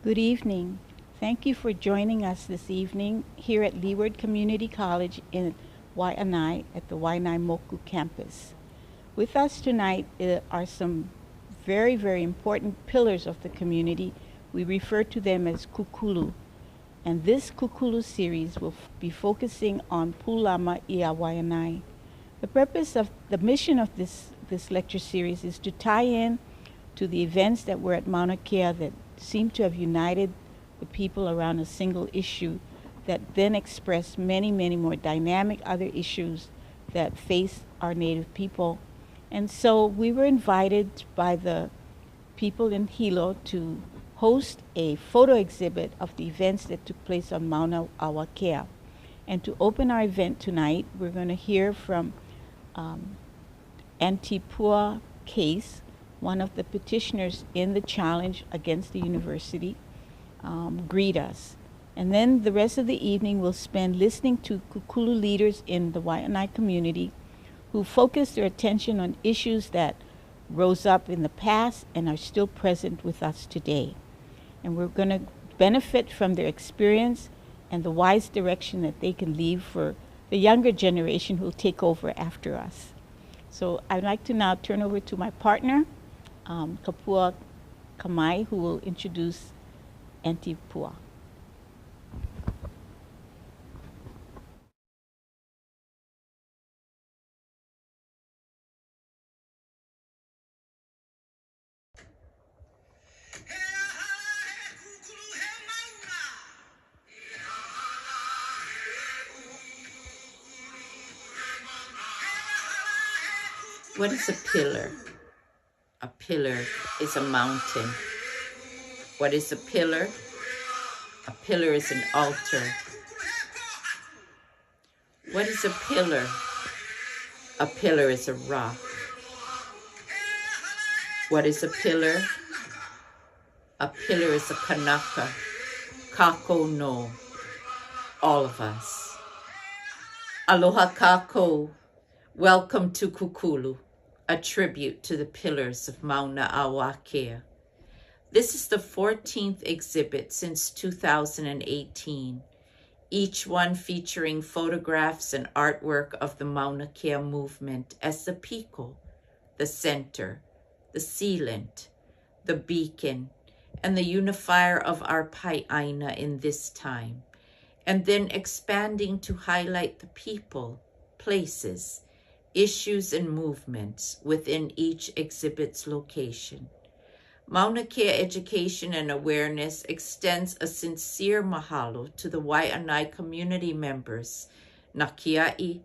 Good evening. Thank you for joining us this evening here at Leeward Community College in Waiʻanae at the Waiʻanae Moku campus. With us tonight are some very, very important pillars of the community. We refer to them as kūkulu. And this kūkulu series will be focusing on Pūlama i Wai anae. The mission of this lecture series is to tie in to the events that were at Maunakea that seem to have united the people around a single issue that then express many, many more dynamic other issues that face our native people. And so we were invited by the people in Hilo to host a photo exhibit of the events that took place on Mauna Wakea. And to open our event tonight, we're going to hear from Ahupua case, one of the petitioners in the challenge against the university, greet us. And then the rest of the evening we'll spend listening to kūkulu leaders in the Waiʻanae community who focus their attention on issues that rose up in the past and are still present with us today. And we're going to benefit from their experience and the wise direction that they can leave for the younger generation who will take over after us. So I'd like to now turn over to my partner, Kapua Kamai, who will introduce Ahupua. What is a pillar? A pillar is a mountain. What is a pillar? A pillar is an altar. What is a pillar? A pillar is a rock. What is a pillar? A pillar is a kanaka, kako no, all of us. Aloha kako, welcome to Kūkulu, a tribute to the pillars of Mauna and Wai. This is the 14th exhibit since 2018, each one featuring photographs and artwork of the Maunakea movement as the piko, the center, the sealant, the beacon, and the unifier of our Waiʻanae in this time, and then expanding to highlight the people, places, issues and movements within each exhibit's location. Maunakea education and awareness extends a sincere mahalo to the Waiʻanae community members, na kiaʻi,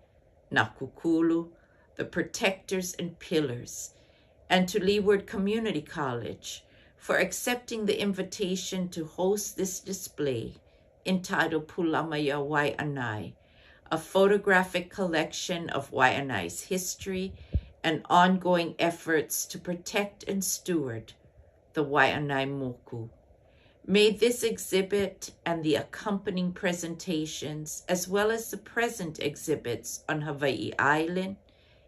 na kūkulu, the protectors and pillars, and to Leeward Community College for accepting the invitation to host this display entitled Pūlama i Waiʻanae, a photographic collection of Waiʻanae's history and ongoing efforts to protect and steward the Waiʻanae moku. May this exhibit and the accompanying presentations, as well as the present exhibits on Hawaii Island,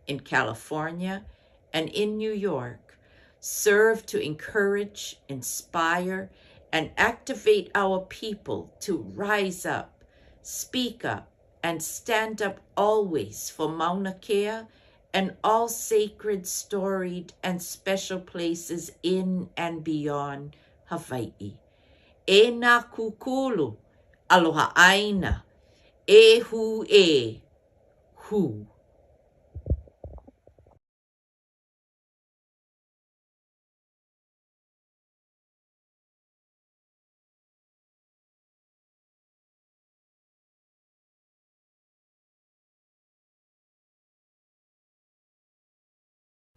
in California, and in New York, serve to encourage, inspire, and activate our people to rise up, speak up, and stand up always for Maunakea and all sacred, storied, and special places in and beyond Hawaii. E nā kūkulu, aloha aina, e hu e, hu.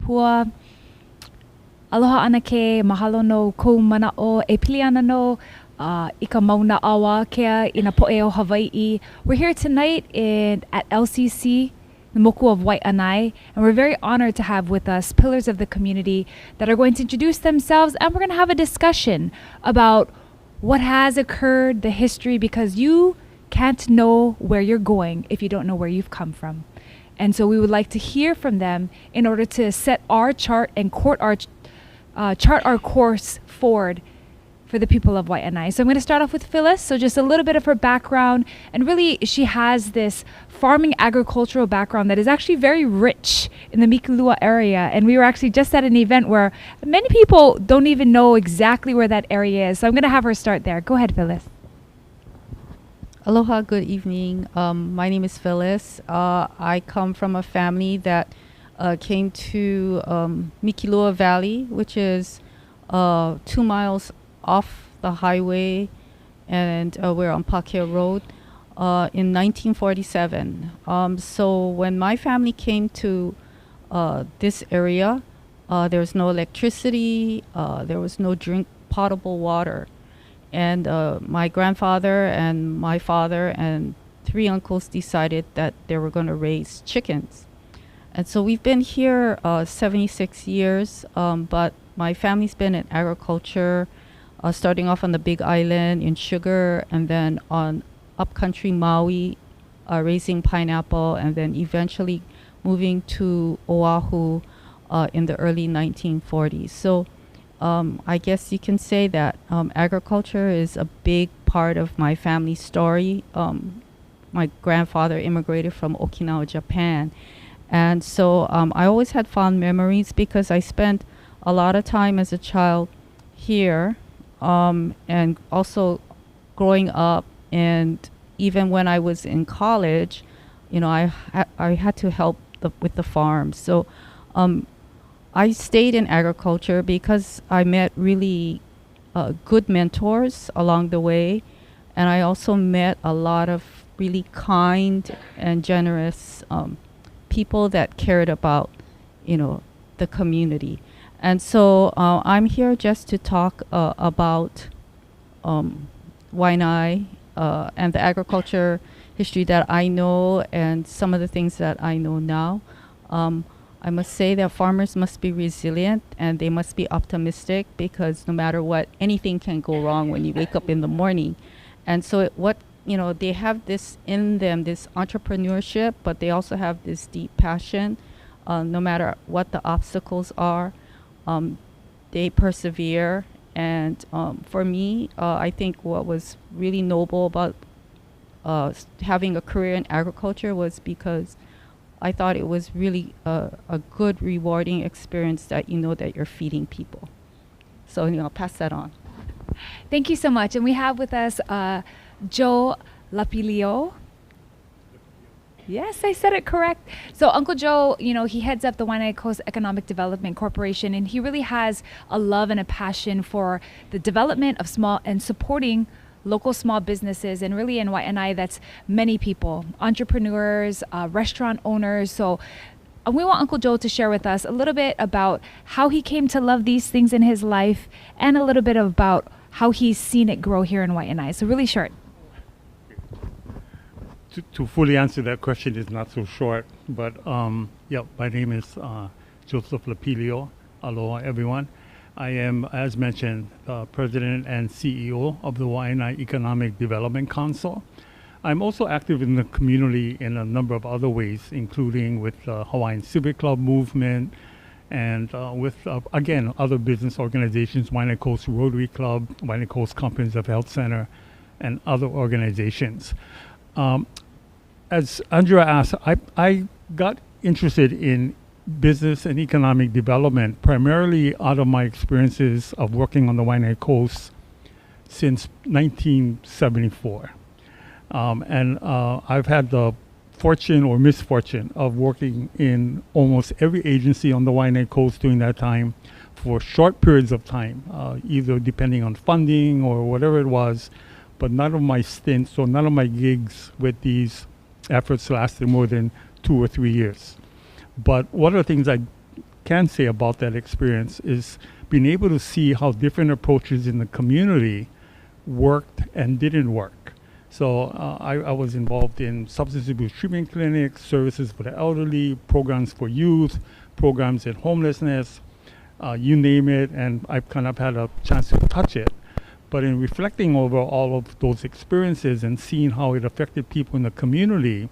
Pua, aloha anake, mahalo no kou mana'o, e pili ana no i ka Mauna a Wākea i na po'e o Hawaii. We're here tonight at LCC, the Moku of Waiʻanae, and we're very honored to have with us pillars of the community that are going to introduce themselves, and we're going to have a discussion about what has occurred, the history, because you can't know where you're going if you don't know where you've come from. And so we would like to hear from them in order to set our chart and chart our course forward for for the people of Waiʻanae. So I'm going to start off with Phyllis. So just a little bit of her background, and really she has this farming agricultural background that is actually very rich in the Mikulua area. And we were actually just at an event where many people don't even know exactly where that area is. So I'm going to have her start there. Go ahead, Phyllis. Aloha, good evening. My name is Phyllis. I come from a family that came to Mikulua Valley, which is 2 miles off the highway, and we're on Pakea Road in 1947. So when my family came to this area, there was no electricity, there was no potable water. And my grandfather and my father and 3 uncles decided that they were going to raise chickens. And so we've been here 76 years, but my family's been in agriculture, starting off on the Big Island in sugar, and then on upcountry Maui, raising pineapple, and then eventually moving to Oahu in the early 1940s. So I guess you can say that agriculture is a big part of my family story. My grandfather immigrated from Okinawa, Japan. And so I always had fond memories because I spent a lot of time as a child here, and also growing up, and even when I was in college, you know, I had to help with the farm. So I stayed in agriculture because I met really good mentors along the way, and I also met a lot of really kind and generous people that cared about, you know, the community. And so I'm here just to talk about Waiʻanae and the agriculture history that I know, and some of the things that I know now. I must say that farmers must be resilient and they must be optimistic, because no matter what, anything can go wrong when you wake up in the morning. And so they have this in them, this entrepreneurship, but they also have this deep passion. No matter what the obstacles are, they persevere. And for me, I think what was really noble about having a career in agriculture was because I thought it was really a good, rewarding experience that you know that you're feeding people. So I'll pass that on. Thank you so much. And we have with us Joe Lapilio. Yes, I said it correct. So Uncle Joe, he heads up the Waiʻanae Coast Economic Development Corporation, and he really has a love and a passion for the development of small and supporting local small businesses. And really in Waiʻanae, that's many people, entrepreneurs, restaurant owners. So we want Uncle Joe to share with us a little bit about how he came to love these things in his life, and a little bit about how he's seen it grow here in Waiʻanae. So really short. To fully answer that question is not so short, but my name is Joseph Lapilio. Aloha, everyone. I am, as mentioned, President and CEO of the Waiʻanae Economic Development Council. I'm also active in the community in a number of other ways, including with the Hawaiian Civic Club movement, and with, again, other business organizations, Waiʻanae Coast Rotary Club, Waiʻanae Coast Comprehensive Health Center, and other organizations. As Andrea asked, I got interested in business and economic development primarily out of my experiences of working on the Waiʻanae Coast since 1974. And I've had the fortune or misfortune of working in almost every agency on the Waiʻanae Coast during that time for short periods of time, either depending on funding or whatever it was, but none of my stints or none of my gigs with these efforts lasted more than 2 or 3 years. But one of the things I can say about that experience is being able to see how different approaches in the community worked and didn't work. So I was involved in substance abuse treatment clinics, services for the elderly, programs for youth, programs in homelessness, you name it, and I've kind of had a chance to touch it. But in reflecting over all of those experiences and seeing how it affected people in the community,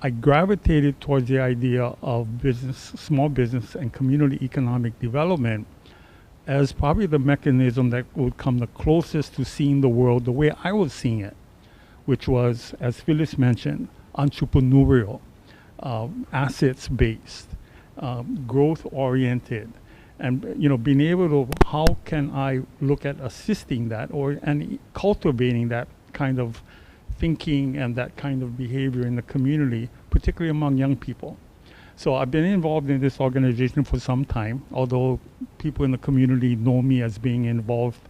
I gravitated towards the idea of business, small business and community economic development as probably the mechanism that would come the closest to seeing the world the way I was seeing it, which was, as Phyllis mentioned, entrepreneurial, assets-based, growth-oriented, and being able to, how can I look at assisting that and cultivating that kind of thinking and that kind of behavior in the community, particularly among young people. So I've been involved in this organization for some time, although people in the community know me as being involved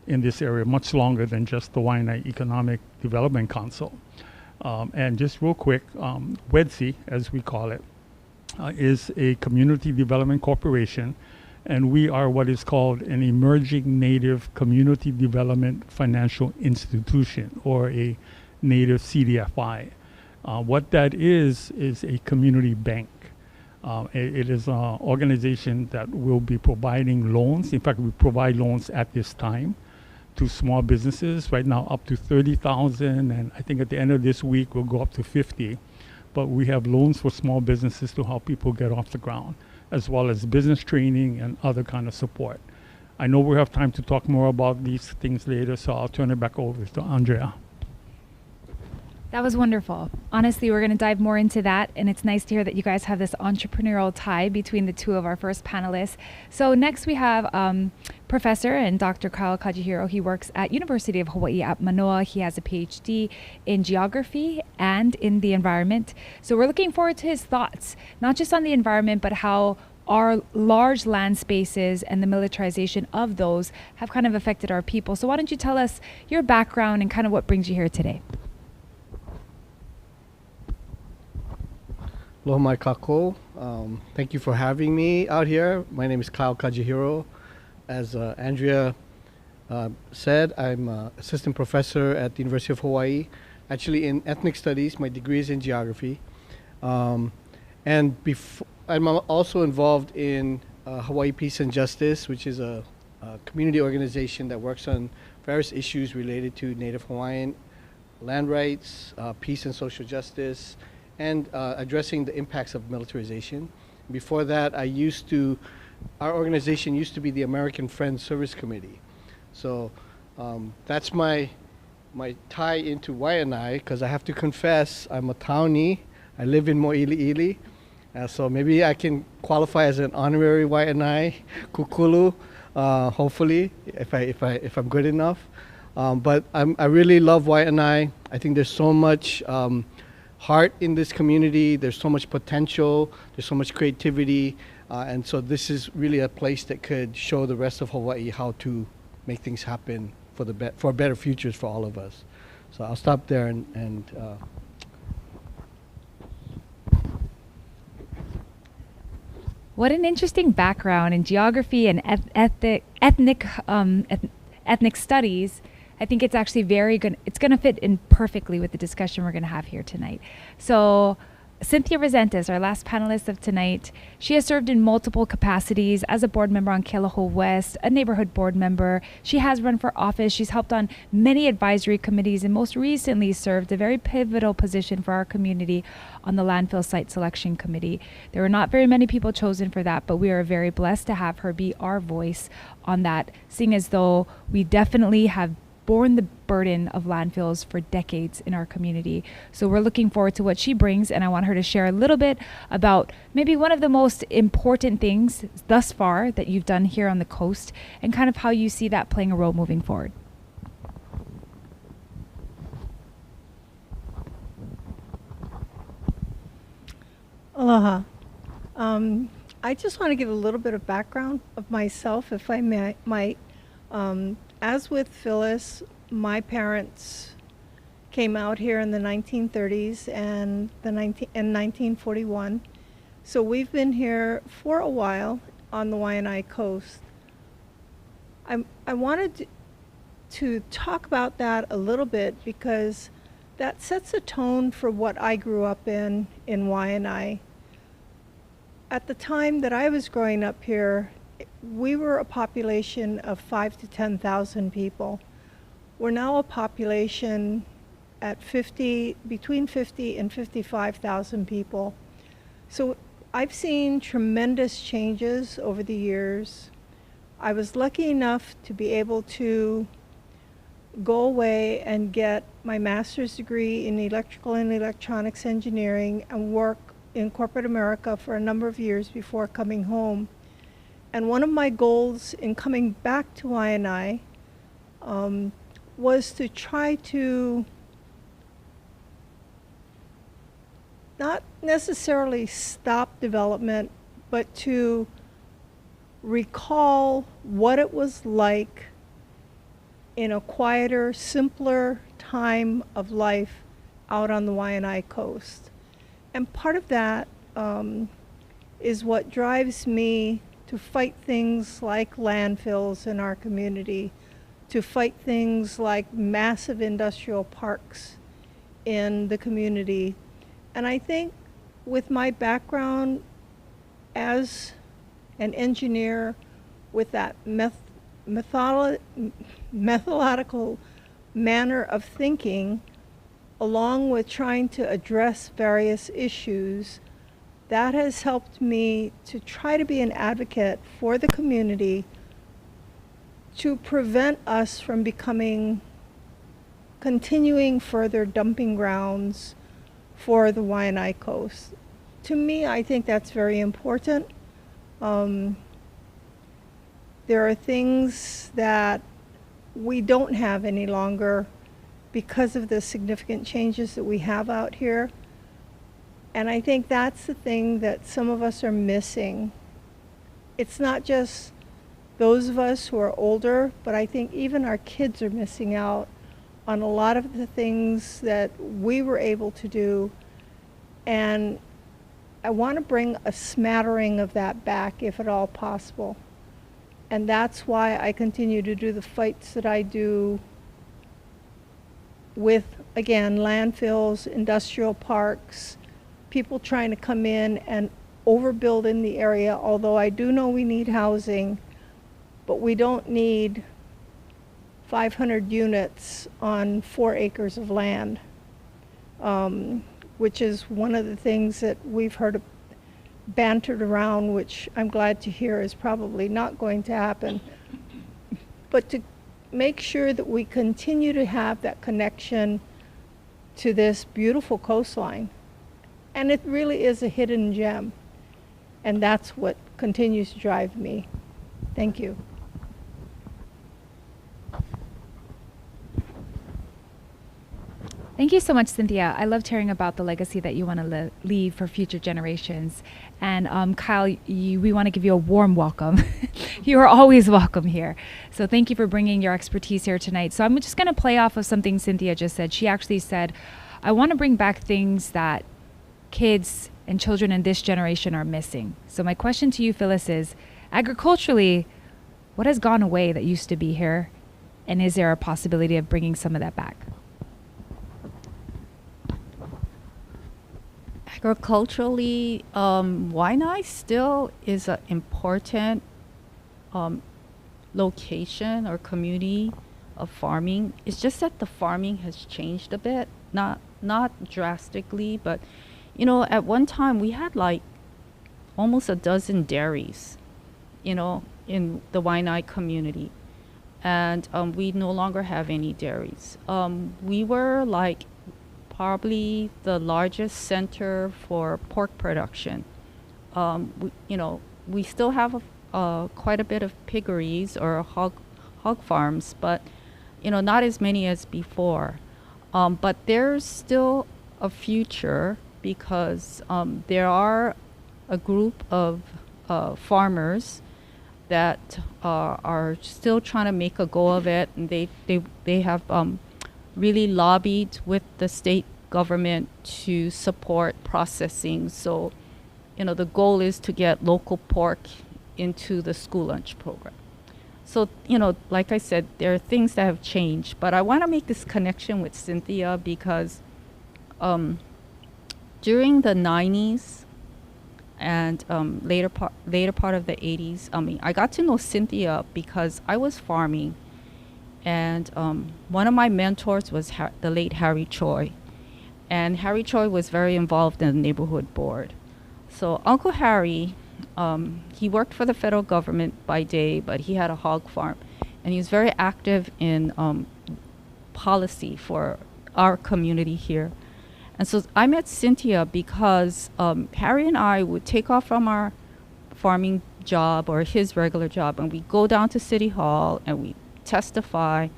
in this area much longer than just the Waiʻanae Economic Development Council. And just real quick, WEDC, as we call it, is a community development corporation, and we are what is called an emerging native community development financial institution, or a native CDFI. What that is a community bank. It is an organization that will be providing loans. In fact, we provide loans at this time to small businesses, right now up to 30,000, and I think at the end of this week we'll go up to 50. But we have loans for small businesses to help people get off the ground, as well as business training and other kind of support. I know we have time to talk more about these things later, so I'll turn it back over to Andrea. That was wonderful. Honestly, we're going to dive more into that, and it's nice to hear that you guys have this entrepreneurial tie between the two of our first panelists. So next we have Professor and Dr. Kyle Kajihiro. He works at University of Hawaii at Manoa. He has a PhD in geography and in the environment. So we're looking forward to his thoughts, not just on the environment, but how our large land spaces and the militarization of those have kind of affected our people. So why don't you tell us your background and kind of what brings you here today? Aloha mai kākou. Thank you for having me out here. My name is Kyle Kajihiro. As Andrea said, I'm assistant professor at the University of Hawaii, actually in ethnic studies. My degree is in geography. And I'm also involved in Hawaii Peace and Justice, which is a community organization that works on various issues related to Native Hawaiian land rights, peace and social justice, and addressing the impacts of militarization. Before that, our organization used to be the American Friends Service Committee. So that's my tie into Waiʻanae, because I have to confess, I'm a Tauni. I live in Mo'iliili. So maybe I can qualify as an honorary Waiʻanae Kūkulu, hopefully, if I'm good enough. But I really love Waiʻanae. I think there's so much heart in this community. There's so much potential. There's so much creativity. And so this is really a place that could show the rest of Hawaii how to make things happen for better futures for all of us. So I'll stop there and What an interesting background in geography and ethnic studies. I think it's actually very good. It's going to fit in perfectly with the discussion we're going to have here tonight. So Cynthia Resentes, our last panelist of tonight, she has served in multiple capacities as a board member on Kealoha West, a neighborhood board member. She has run for office. She's helped on many advisory committees and most recently served a very pivotal position for our community on the landfill site selection committee. There were not very many people chosen for that, but we are very blessed to have her be our voice on that, seeing as though we definitely have borne the burden of landfills for decades in our community. So we're looking forward to what she brings, and I want her to share a little bit about maybe one of the most important things thus far that you've done here on the coast and kind of how you see that playing a role moving forward. Aloha. I just want to give a little bit of background of myself, if I might. As with Phyllis, my parents came out here in the 1930s and in 1941. So we've been here for a while on the Waiʻanae coast. I wanted to talk about that a little bit because that sets a tone for what I grew up in Waiʻanae. At the time that I was growing up here, we were a population of 5,000 to 10,000 people. We're now a population at between 50 and 55,000 people. So I've seen tremendous changes over the years. I was lucky enough to be able to go away and get my master's degree in electrical and electronics engineering and work in corporate America for a number of years before coming home. And one of my goals in coming back to Waiʻanae was to try to not necessarily stop development, but to recall what it was like in a quieter, simpler time of life out on the Waiʻanae coast. And part of that is what drives me to fight things like landfills in our community, to fight things like massive industrial parks in the community. And I think with my background as an engineer, with that methodological manner of thinking, along with trying to address various issues, that has helped me to try to be an advocate for the community to prevent us from continuing further dumping grounds for the Waiʻanae coast. To me, I think that's very important. There are things that we don't have any longer because of the significant changes that we have out here. And I think that's the thing that some of us are missing. It's not just those of us who are older, but I think even our kids are missing out on a lot of the things that we were able to do. And I want to bring a smattering of that back, if at all possible. And that's why I continue to do the fights that I do with, again, landfills, industrial parks, people trying to come in and overbuild in the area, although I do know we need housing, but we don't need 500 units on 4 acres of land, which is one of the things that we've heard bantered around, which I'm glad to hear is probably not going to happen. But to make sure that we continue to have that connection to this beautiful coastline. And it really is a hidden gem. And that's what continues to drive me. Thank you. Thank you so much, Cynthia. I loved hearing about the legacy that you want to leave for future generations. And Kyle, we want to give you a warm welcome. You are always welcome here. So thank you for bringing your expertise here tonight. So I'm just going to play off of something Cynthia just said. She actually said, I want to bring back things that kids and children in this generation are missing. So my question to you, Phyllis, is agriculturally, what has gone away that used to be here? And is there a possibility of bringing some of that back? Agriculturally, Waiʻanae still is an important location or community of farming. It's just that the farming has changed a bit, not drastically, but at one time we had like almost a dozen dairies, in the Waiʻanae community, and we no longer have any dairies. We were like probably the largest center for pork production. We still have quite a bit of piggeries or hog farms, but not as many as before. But there's still a future because there are a group of farmers that are still trying to make a go of it, and they have really lobbied with the state government to support processing. So, the goal is to get local pork into the school lunch program. So, like I said, there are things that have changed, but I want to make this connection with Cynthia because during the 90s and later part of the 80s, I got to know Cynthia because I was farming. And one of my mentors was the late Harry Choi. And Harry Choi was very involved in the neighborhood board. So Uncle Harry he worked for the federal government by day, but he had a hog farm. And he was very active in policy for our community here. And so I met Cynthia because Harry and I would take off from our farming job or his regular job, and we go down to City Hall and we testify,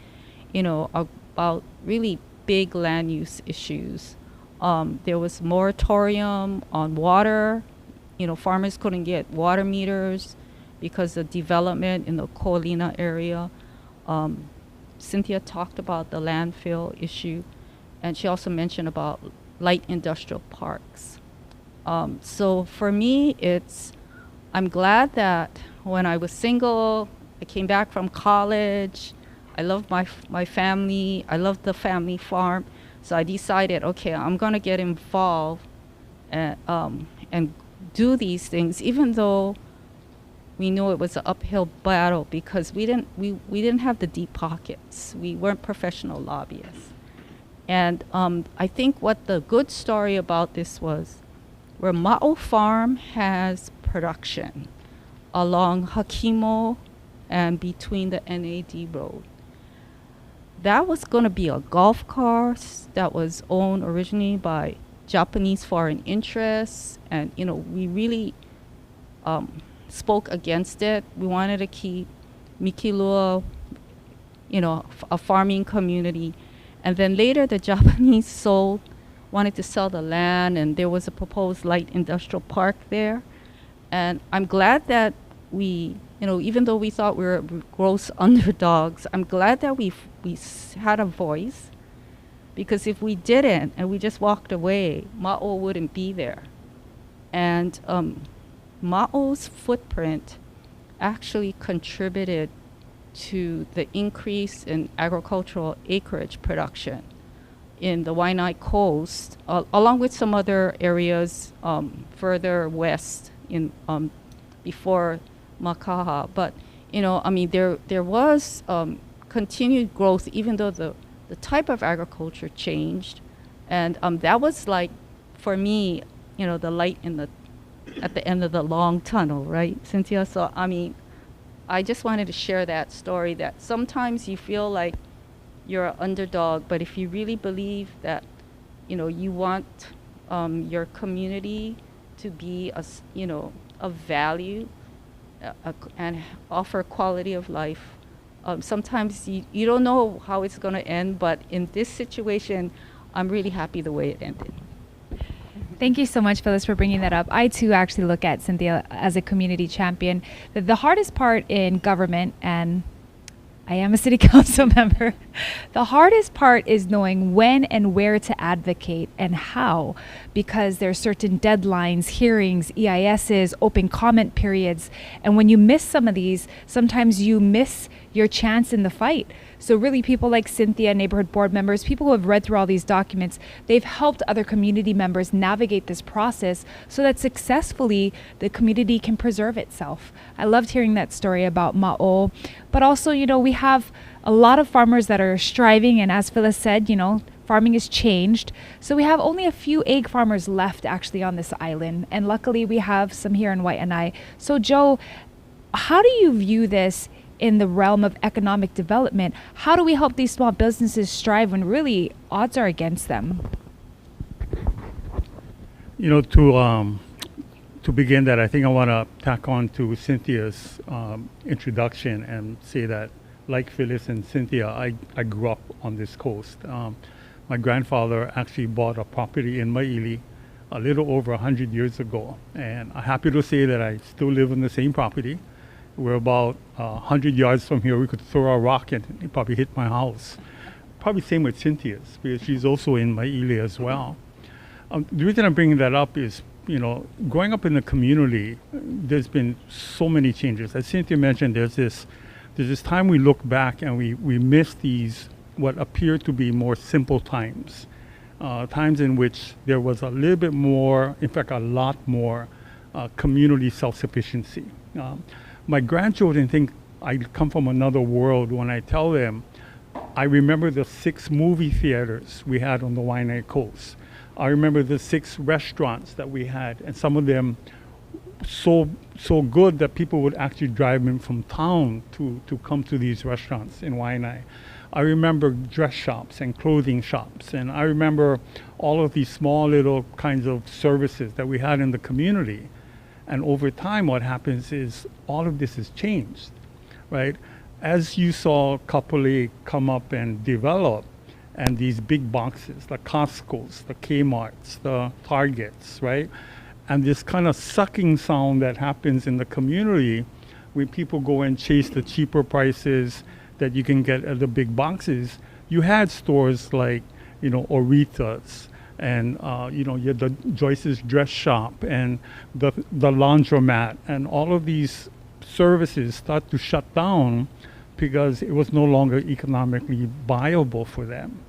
about really big land use issues. There was moratorium on water. Farmers couldn't get water meters because of development in the Ko'olina area. Cynthia talked about the landfill issue, and she also mentioned about light industrial parks. So for me, I'm glad that when I was single, I came back from college. I loved my family. I loved the family farm. So I decided, okay, I'm going to get involved and do these things, even though we knew it was an uphill battle because we didn't have the deep pockets. We weren't professional lobbyists. And I think what the good story about this was, where Ma'o Farm has production along Hakimo and between the NAD road. That was going to be a golf course that was owned originally by Japanese foreign interests, and we really spoke against it. We wanted to keep Mikilua, a farming community. And then later the Japanese wanted to sell the land, and there was a proposed light industrial park there. And I'm glad that we, even though we thought we were gross underdogs, I'm glad that we had a voice, because if we didn't and we just walked away, Ma'o wouldn't be there. And Ma'o's footprint actually contributed to the increase in agricultural acreage production in the Waiʻanae coast, along with some other areas further west in before Makaha. But there was continued growth, even though the type of agriculture changed, and that was like, for me, the light at the end of the long tunnel, right, Cynthia? So I just wanted to share that story, that sometimes you feel like you're an underdog, but if you really believe that, you want your community to be of value and offer quality of life, sometimes you don't know how it's going to end, but in this situation, I'm really happy the way it ended. Thank you so much, Phyllis, for bringing that up. I, too, actually look at Cynthia as a community champion. The hardest part in government, and I am a city council member, the hardest part is knowing when and where to advocate and how, because there are certain deadlines, hearings, EISs, open comment periods. And when you miss some of these, sometimes you miss your chance in the fight. So really, people like Cynthia, neighborhood board members, people who have read through all these documents, they've helped other community members navigate this process so that successfully the community can preserve itself. I loved hearing that story about Ma'o. But also, we have a lot of farmers that are striving, and as Phyllis said, farming has changed. So we have only a few egg farmers left actually on this island, and luckily we have some here in Waiʻanae. So Joe, how do you view this in the realm of economic development? How do we help these small businesses strive when really odds are against them? To begin that, I think I want to tack on to Cynthia's introduction and say that, like Phyllis and Cynthia, I grew up on this coast. My grandfather actually bought a property in Maili a little over 100 years ago, and I'm happy to say that I still live on the same property. We're about 100 yards from here. We could throw a rock and it probably hit my house. Probably same with Cynthia's, because she's also in Maili as well. The reason I'm bringing that up is, growing up in the community, there's been so many changes. As Cynthia mentioned, there's this time we look back and we miss these, what appear to be more simple times. Times in which there was a little bit more, in fact, a lot more community self-sufficiency. My grandchildren think I come from another world when I tell them I remember the 6 movie theaters we had on the Waiʻanae coast. I remember the 6 restaurants that we had, and some of them so good that people would actually drive in from town to come to these restaurants in Waiʻanae. I remember dress shops and clothing shops, and I remember all of these small little kinds of services that we had in the community. And over time, what happens is all of this has changed, right? As you saw Kapolei come up and develop, and these big boxes, the Costco's, the Kmart's, the Targets, right? And this kind of sucking sound that happens in the community when people go and chase the cheaper prices that you can get at the big boxes. You had stores like, Orita's, and you had the Joyce's Dress Shop and the laundromat, and all of these services start to shut down because it was no longer economically viable for them.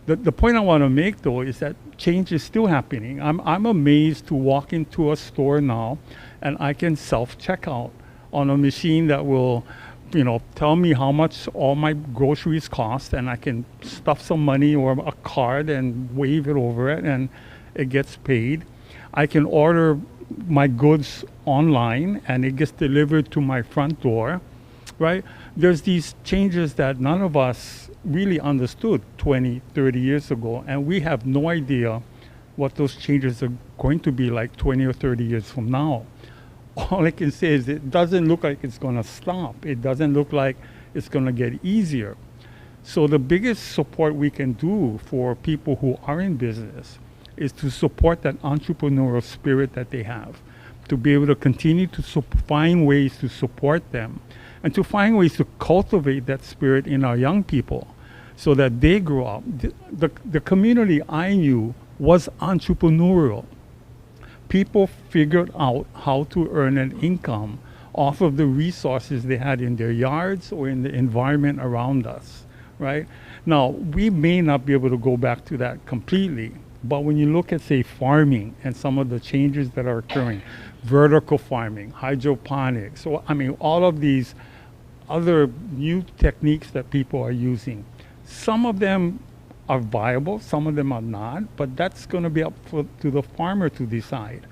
The point I want to make, though, is that change is still happening. I'm amazed to walk into a store now and I can self-checkout on a machine that will tell me how much all my groceries cost, and I can stuff some money or a card and wave it over it and it gets paid. I can order my goods online and it gets delivered to my front door, right? There's these changes that none of us really understood 20, 30 years ago, and we have no idea what those changes are going to be like 20 or 30 years from now. All I can say is it doesn't look like it's going to stop. It doesn't look like it's going to get easier. So the biggest support we can do for people who are in business is to support that entrepreneurial spirit that they have, to be able to continue to find ways to support them, and to find ways to cultivate that spirit in our young people so that they grow up. The community I knew was entrepreneurial. People figured out how to earn an income off of the resources they had in their yards or in the environment around us, right? Now, we may not be able to go back to that completely, but when you look at, say, farming and some of the changes that are occurring, vertical farming, hydroponics, so, all of these other new techniques that people are using, some of them are viable, some of them are not, but that's going to be up to the farmer to decide.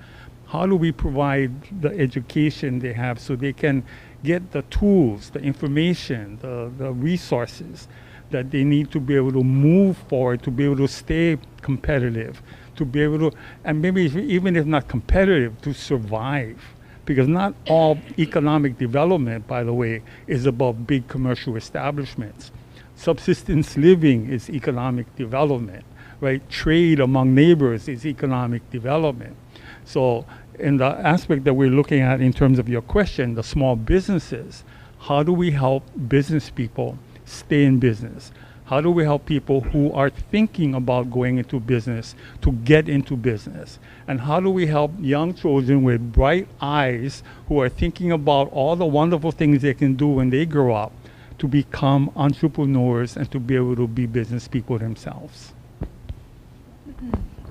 How do we provide the education they have so they can get the tools, the information, the resources that they need to be able to move forward, to be able to stay competitive, to be able to, and maybe even if not competitive, to survive. Because not all economic development, by the way, is about big commercial establishments. Subsistence living is economic development, right? Trade among neighbors is economic development. So in the aspect that we're looking at in terms of your question, the small businesses, how do we help business people stay in business? How do we help people who are thinking about going into business to get into business? And how do we help young children with bright eyes who are thinking about all the wonderful things they can do when they grow up to become entrepreneurs and to be able to be business people themselves?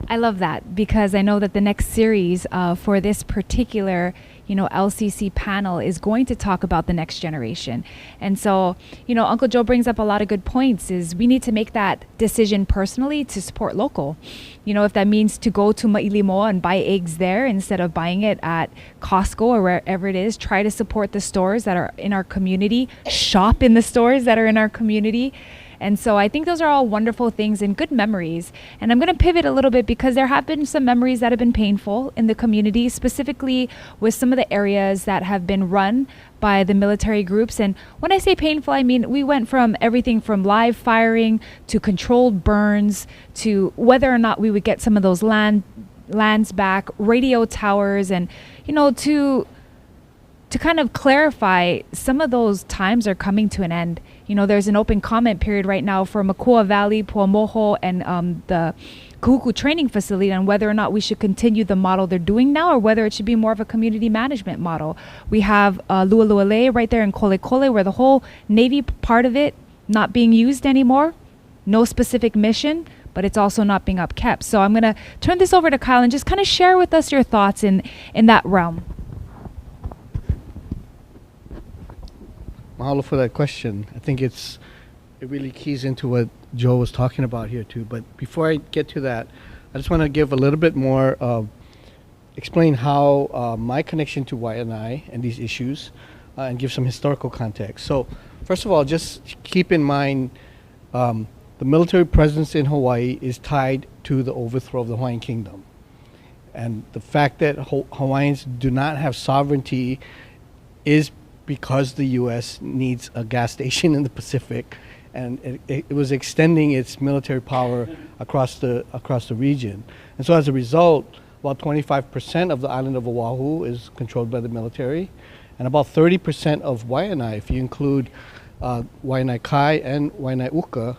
I love that, because I know that the next series for this particular LCC panel is going to talk about the next generation. And so, Uncle Joe brings up a lot of good points. Is we need to make that decision personally to support local. If that means to go to Mailimoa and buy eggs there instead of buying it at Costco or wherever it is, try to support the stores that are in our community, shop in the stores that are in our community. And so I think those are all wonderful things and good memories. And I'm going to pivot a little bit because there have been some memories that have been painful in the community, specifically with some of the areas that have been run by the military groups. And when I say painful, I mean we went from everything from live firing to controlled burns to whether or not we would get some of those lands back, radio towers, and, to kind of clarify, some of those times are coming to an end. There's an open comment period right now for Makua Valley, Puamoho, and the Kahuku training facility on whether or not we should continue the model they're doing now or whether it should be more of a community management model. We have Lualualei right there in Kolekole, where the whole Navy part of it not being used anymore, no specific mission, but it's also not being upkept. So I'm going to turn this over to Kyle and just kind of share with us your thoughts in that realm. Mahalo for that question. I think it really keys into what Joe was talking about here too. But before I get to that, I just want to give a little bit more explain how my connection to Wai anae and these issues, and give some historical context. So, first of all, just keep in mind the military presence in Hawaii is tied to the overthrow of the Hawaiian Kingdom. And the fact that Hawaiians do not have sovereignty is because the U.S. needs a gas station in the Pacific, and it was extending its military power across the region. And so as a result, about 25% of the island of Oahu is controlled by the military, and about 30% of Waiʻanae, if you include Waiʻanae Kai and Waiʻanae Uka,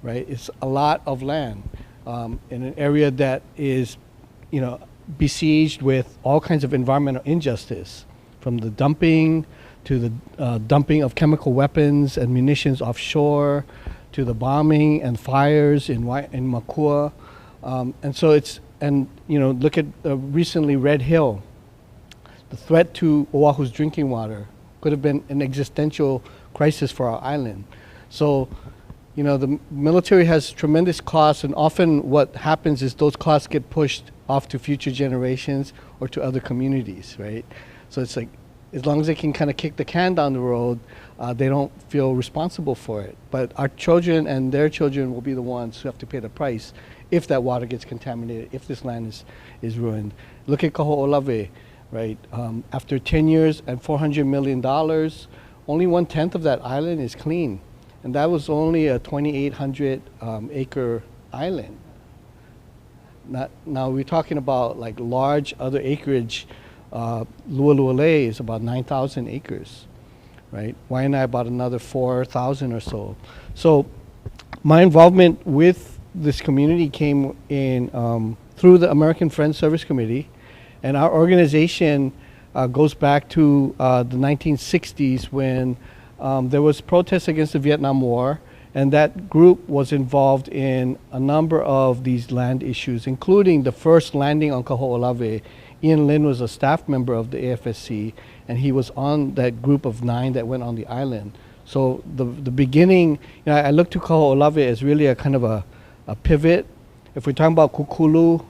right, it's a lot of land in an area that is, besieged with all kinds of environmental injustice, from the dumping to the dumping of chemical weapons and munitions offshore, to the bombing and fires in Makua, and so look at recently Red Hill. The threat to Oahu's drinking water could have been an existential crisis for our island. So, the military has tremendous costs, and often what happens is those costs get pushed off to future generations or to other communities, right? So it's like, as long as they can kind of kick the can down the road, they don't feel responsible for it. But our children and their children will be the ones who have to pay the price if that water gets contaminated, if this land is ruined. Look at Kaho'olawe, right? After 10 years and $400 million, only 1/10 of that island is clean. And that was only a 2,800 acre island. Now we're talking about like large other acreage. Lualualei is about 9,000 acres, right? Waiʻanae about another 4,000 or so. So my involvement with this community came in through the American Friends Service Committee, and our organization goes back to the 1960s when there was protests against the Vietnam War, and that group was involved in a number of these land issues, including the first landing on Kaho'olawe. Ian Lin was a staff member of the AFSC, and he was on that group of 9 that went on the island. So the beginning, I look to Kaho'olawe as really a kind of a pivot. If we're talking about Kūkulu,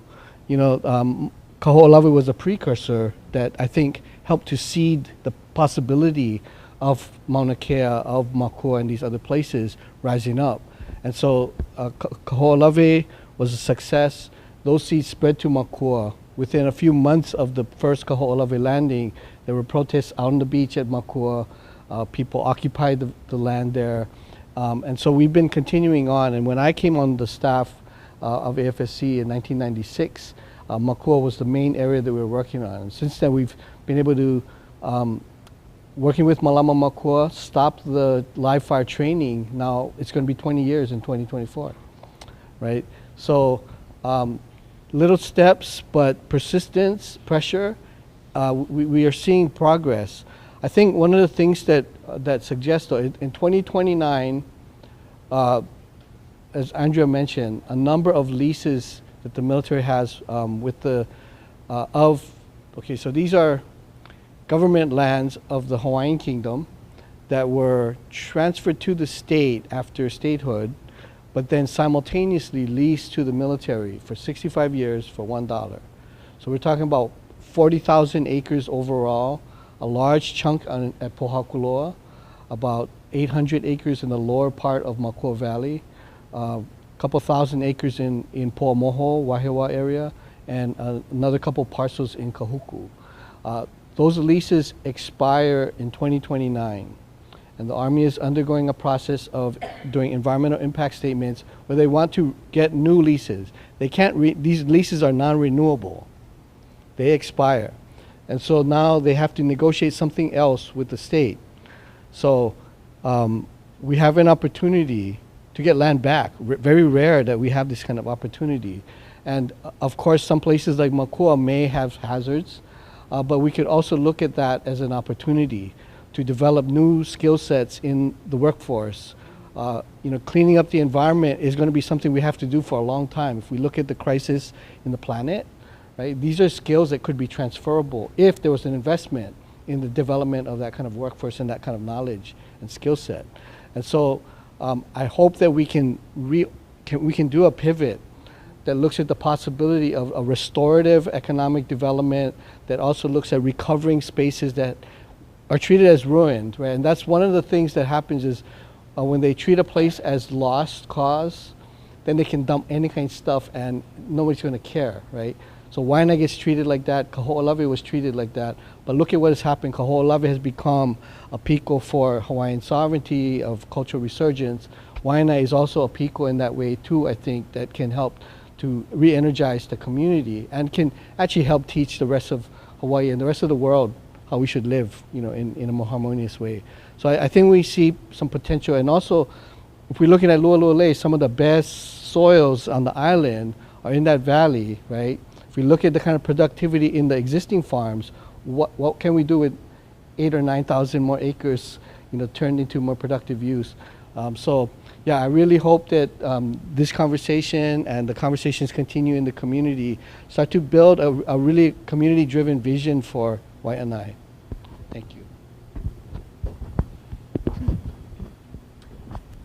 Kaho'olawe was a precursor that I think helped to seed the possibility of Maunakea, of Makua, and these other places rising up. And so Kaho'olawe was a success. Those seeds spread to Makua. Within a few months of the first Kaho'olawe landing, there were protests out on the beach at Makua. People occupied the land there. And so we've been continuing on. And when I came on the staff of AFSC in 1996, Makua was the main area that we were working on. And since then, we've been able to, working with Malama Makua, stop the live fire training. Now it's going to be 20 years in 2024, right? So little steps, but persistence, pressure, we are seeing progress. I think one of the things that suggests, though, in 2029, as Andrea mentioned, a number of leases that the military has with the, so these are government lands of the Hawaiian Kingdom that were transferred to the state after statehood, but then simultaneously leased to the military for 65 years for $1. So we're talking about 40,000 acres overall, a large chunk at Pohakuloa, about 800 acres in the lower part of Makua Valley, a couple thousand acres in Po'amoho, Wahiawa area, and another couple parcels in Kahuku. Those leases expire in 2029. And the Army is undergoing a process of doing environmental impact statements where they want to get new leases. They can't, these leases are non-renewable. They expire. And so now they have to negotiate something else with the state. So we have an opportunity to get land back. Very rare that we have this kind of opportunity. And of course, some places like Makua may have hazards, but we could also look at that as an opportunity to develop new skill sets in the workforce. Cleaning up the environment is going to be something we have to do for a long time. If we look at the crisis in the planet, right, these are skills that could be transferable if there was an investment in the development of that kind of workforce and that kind of knowledge and skill set. And so I hope that we can do a pivot that looks at the possibility of a restorative economic development, that also looks at recovering spaces that are treated as ruined, right? And that's one of the things that happens is when they treat a place as lost cause, then they can dump any kind of stuff and nobody's going to care, right? So Waiʻanae gets treated like that. Kaho'olawe was treated like that. But look at what has happened. Kaho'olawe has become a piko for Hawaiian sovereignty, of cultural resurgence. Waiʻanae is also a piko in that way too, I think, that can help to re-energize the community and can actually help teach the rest of Hawaii and the rest of the world how we should live, you know, in a more harmonious way. So I think we see some potential. And also, if we're looking at Lualualei, some of the best soils on the island are in that valley, right? If we look at the kind of productivity in the existing farms, what can we do with 8,000 or 9,000 more acres, you know, turned into more productive use? So yeah, I really hope that this conversation and the conversations continue in the community start to build a really community-driven vision for Waiʻanae. Thank you.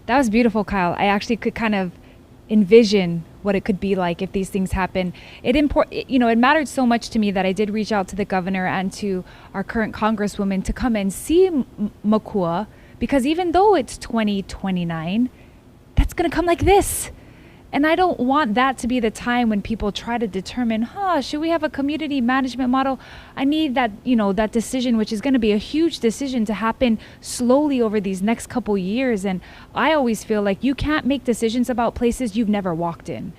That was beautiful, Kyle. I actually could kind of envision what it could be like if these things happen. It mattered so much to me that I did reach out to the governor and to our current congresswoman to come and see Makua, because even though it's 2029, that's going to come like this. And I don't want that to be the time when people try to determine, should we have a community management model? I need that, that decision, which is going to be a huge decision, to happen slowly over these next couple years. And I always feel like you can't make decisions about places you've never walked in.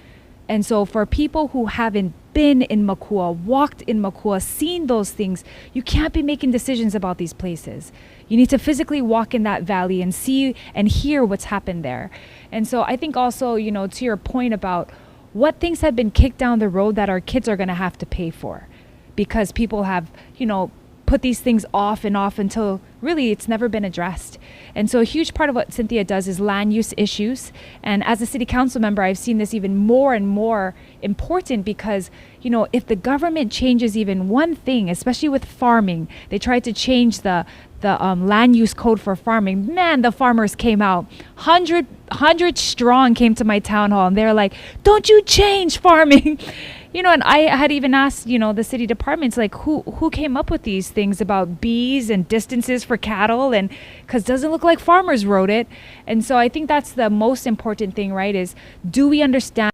And so for people who haven't been in Makua, walked in Makua, seen those things, you can't be making decisions about these places. You need to physically walk in that valley and see and hear what's happened there. And so I think also, to your point about what things have been kicked down the road that our kids are going to have to pay for, because people have, put these things off and off until really it's never been addressed. And so a huge part of what Cynthia does is land use issues. And as a city council member, I've seen this even more and more important because, if the government changes even one thing, especially with farming, they tried to change the land use code for farming. Man, the farmers came out 100 strong, came to my town hall, and they're like, don't you change farming. And I had even asked, the city departments, like, who came up with these things about bees and distances for cattle, and because doesn't look like farmers wrote it. And so I think that's the most important thing, right, is do we understand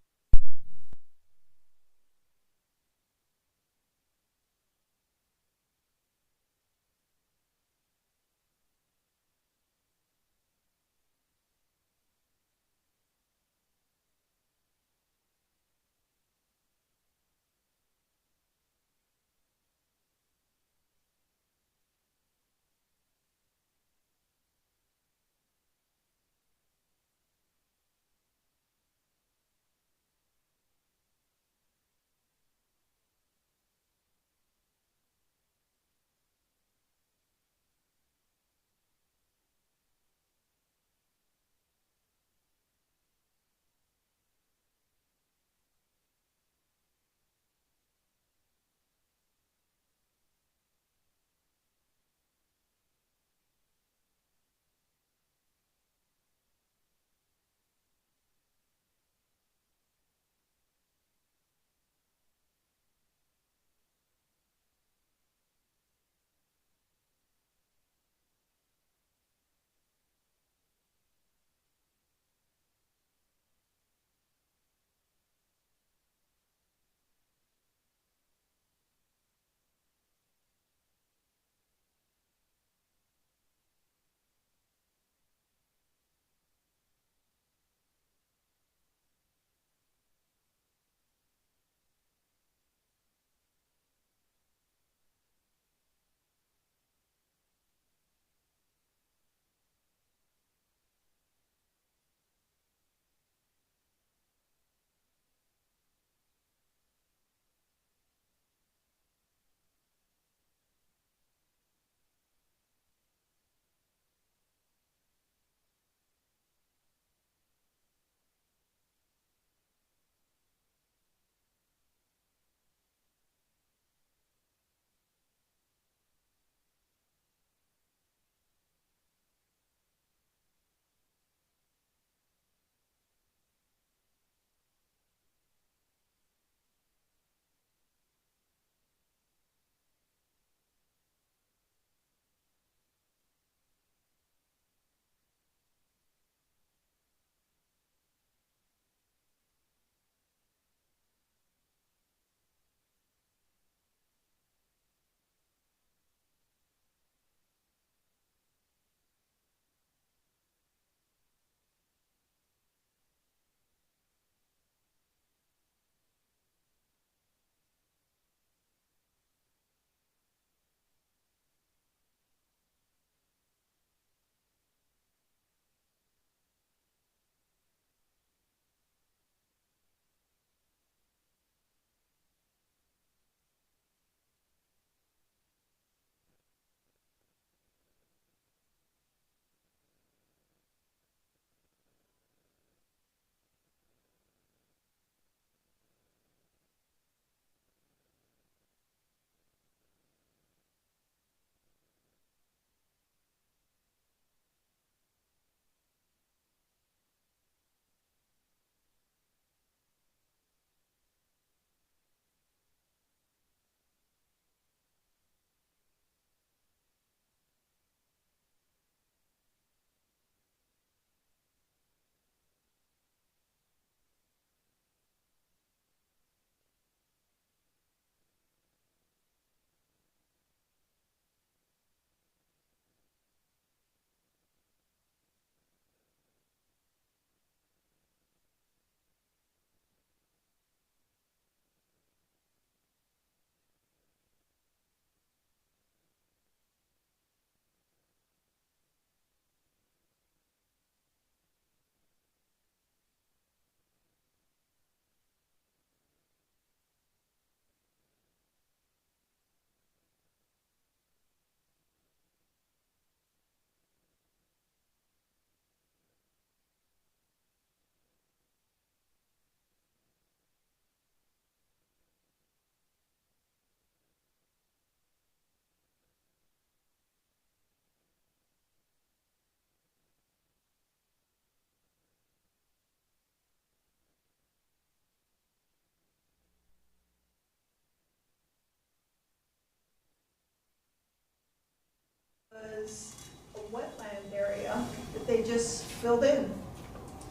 that they just filled in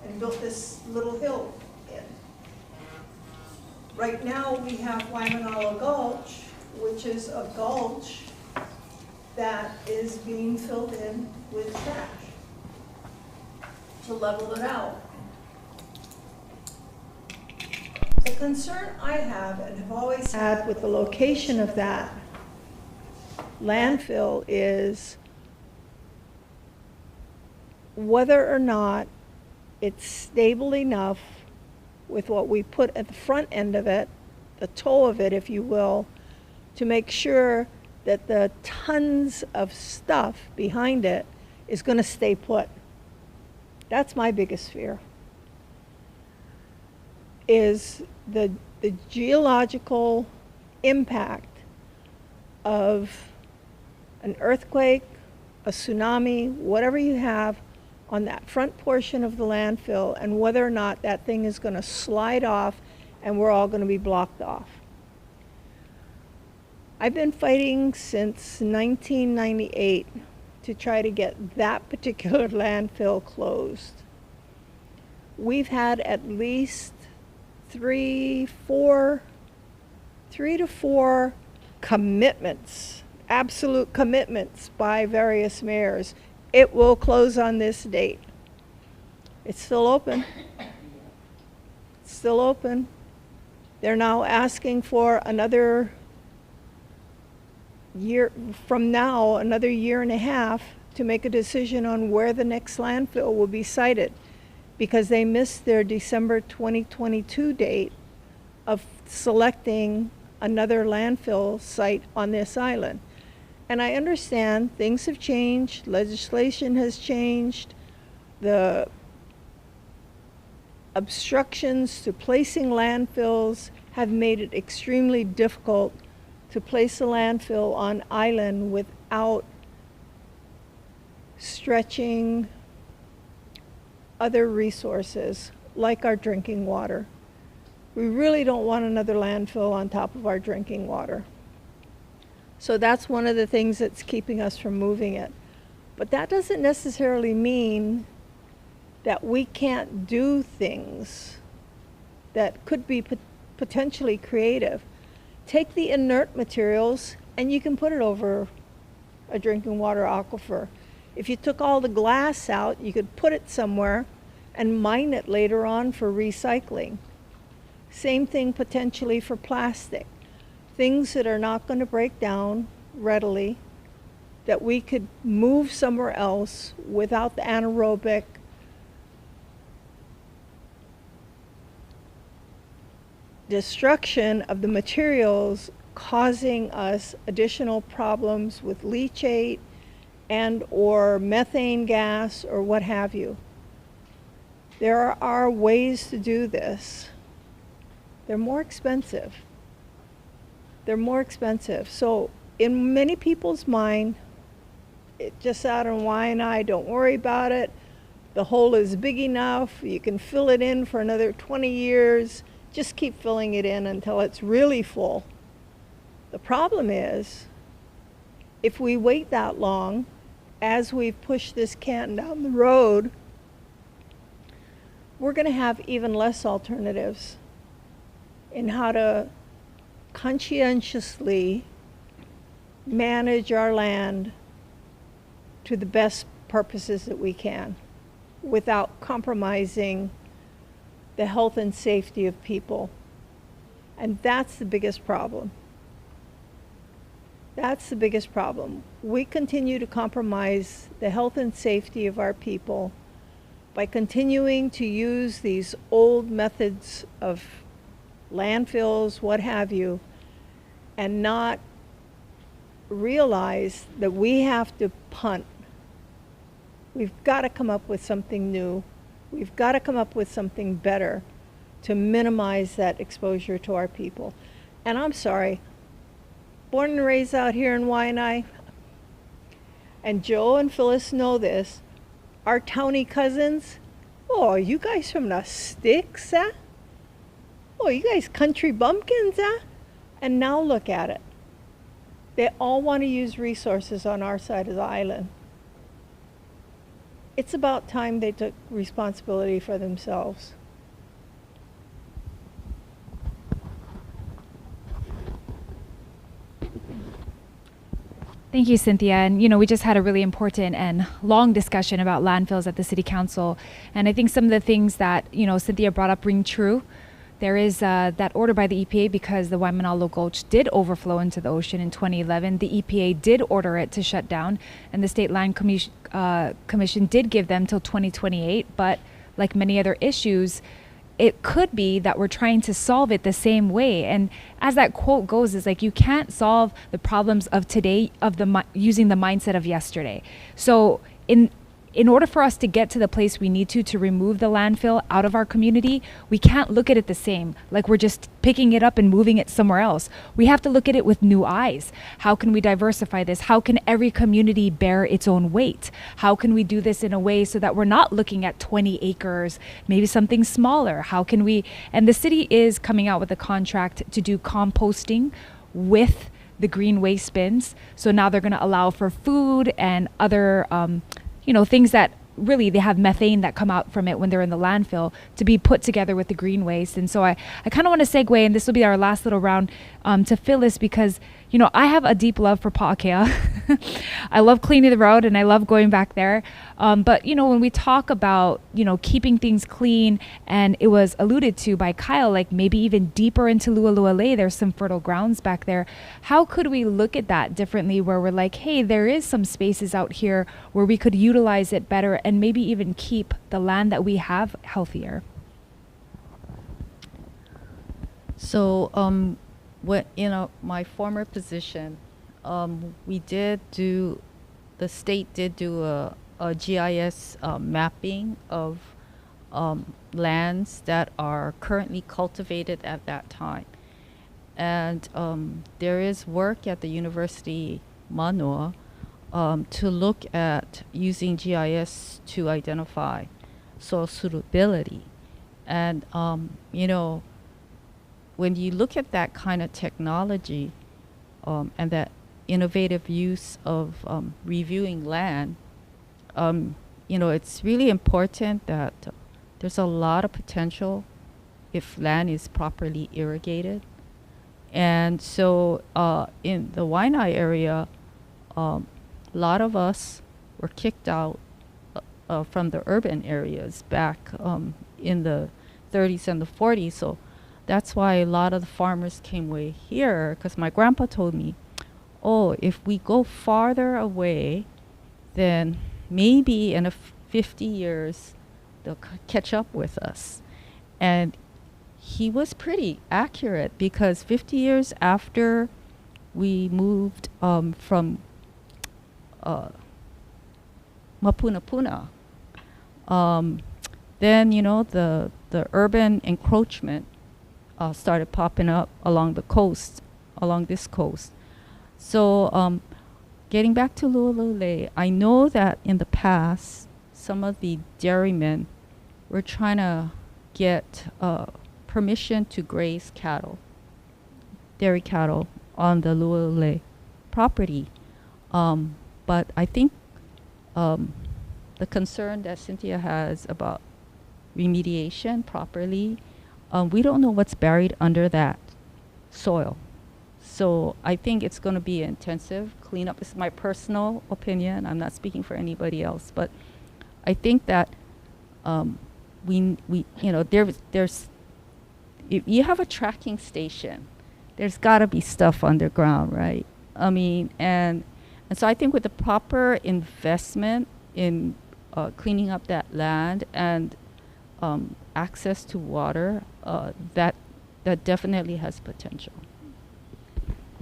and built this little hill in. Right now we have Waiʻanae Gulch, which is a gulch that is being filled in with trash to level it out. The concern I have and have always had with the location of that landfill is whether or not it's stable enough with what we put at the front end of it, the toe of it, if you will, to make sure that the tons of stuff behind it is going to stay put. That's my biggest fear, is the geological impact of an earthquake, a tsunami, whatever you have on that front portion of the landfill, and whether or not that thing is going to slide off and we're all going to be blocked off. I've been fighting since 1998 to try to get that particular landfill closed. We've had at least 3 to 4 commitments, absolute commitments by various mayors. It will close on this date. It's still open. It's still open. They're now asking for another year from now, another year and a half, to make a decision on where the next landfill will be sited, because they missed their December 2022 date of selecting another landfill site on this island. And I understand things have changed, legislation has changed, the obstructions to placing landfills have made it extremely difficult to place a landfill on island without stretching other resources like our drinking water. We really don't want another landfill on top of our drinking water. So that's one of the things that's keeping us from moving it. But that doesn't necessarily mean that we can't do things that could be potentially creative. Take the inert materials and you can put it over a drinking water aquifer. If you took all the glass out, you could put it somewhere and mine it later on for recycling. Same thing potentially for plastic. Things that are not going to break down readily, that we could move somewhere else without the anaerobic destruction of the materials causing us additional problems with leachate and or methane gas or what have you. There are ways to do this. They're more expensive. They're more expensive. So in many people's mind, it just out in Waiʻanae, don't worry about it. The hole is big enough. You can fill it in for another 20 years. Just keep filling it in until it's really full. The problem is, if we wait that long, as we've pushed this can down the road, we're going to have even less alternatives in how to conscientiously manage our land to the best purposes that we can without compromising the health and safety of people. And that's the biggest problem. That's the biggest problem. We continue to compromise the health and safety of our people by continuing to use these old methods of landfills, what have you, and not realize that we have to punt. We've got to come up with something new. We've got to come up with something better to minimize that exposure to our people. And I'm sorry, born and raised out here in Waiʻanae, and Joe and Phyllis know this, our townie cousins, oh, you guys from the sticks, huh? Oh, you guys country bumpkins, huh? And now look at it. They all want to use resources on our side of the island. it's about time they took responsibility for themselves. Thank you, Cynthia. And, we just had a really important and long discussion about landfills at the City Council. And I think some of the things that, Cynthia brought up ring true. There is that order by the EPA because the Waimanalo Gulch did overflow into the ocean in 2011. The EPA did order it to shut down, and the State Land Commission did give them till 2028. But like many other issues, it could be that we're trying to solve it the same way. And as that quote goes, is like, you can't solve the problems of today using the mindset of yesterday. So in order for us to get to the place we need to remove the landfill out of our community, we can't look at it the same, like we're just picking it up and moving it somewhere else. We have to look at it with new eyes. How can we diversify this? How can every community bear its own weight? How can we do this in a way so that we're not looking at 20 acres, maybe something smaller? How can we, and the city is coming out with a contract to do composting with the green waste bins. So now they're gonna allow for food and other, things that really they have methane that come out from it when they're in the landfill to be put together with the green waste. And so I kind of want to segue, and this will be our last little round, to Phyllis, because I have a deep love for Wākea. I love cleaning the road and I love going back there. But when we talk about keeping things clean, and it was alluded to by Kyle, like maybe even deeper into Lualualei, there's some fertile grounds back there. How could we look at that differently, where we're like, hey, there is some spaces out here where we could utilize it better and maybe even keep the land that we have healthier? So what my former position, the state did do a GIS mapping of lands that are currently cultivated at that time. And there is work at the University Manoa to look at using GIS to identify soil suitability. And when you look at that kind of technology and that innovative use of reviewing land, it's really important that there's a lot of potential if land is properly irrigated. And so in the Waiʻanae area, a lot of us were kicked out from the urban areas back in the 30s and the 40s. So that's why a lot of the farmers came way here, because my grandpa told me, if we go farther away, then maybe in 50 years, they'll catch up with us. And he was pretty accurate, because 50 years after we moved from Mapunapuna, then, the urban encroachment started popping up along the coast, along this coast. So getting back to Lualualei, I know that in the past, some of the dairymen were trying to get permission to graze cattle, dairy cattle, on the Lualualei property. But I think the concern that Cynthia has about remediation properly, we don't know what's buried under that soil. So I think it's going to be intensive cleanup. This is my personal opinion. I'm not speaking for anybody else, but I think that there's if you have a tracking station, there's got to be stuff underground, right? I mean, and so I think with the proper investment in cleaning up that land and access to water, that definitely has potential.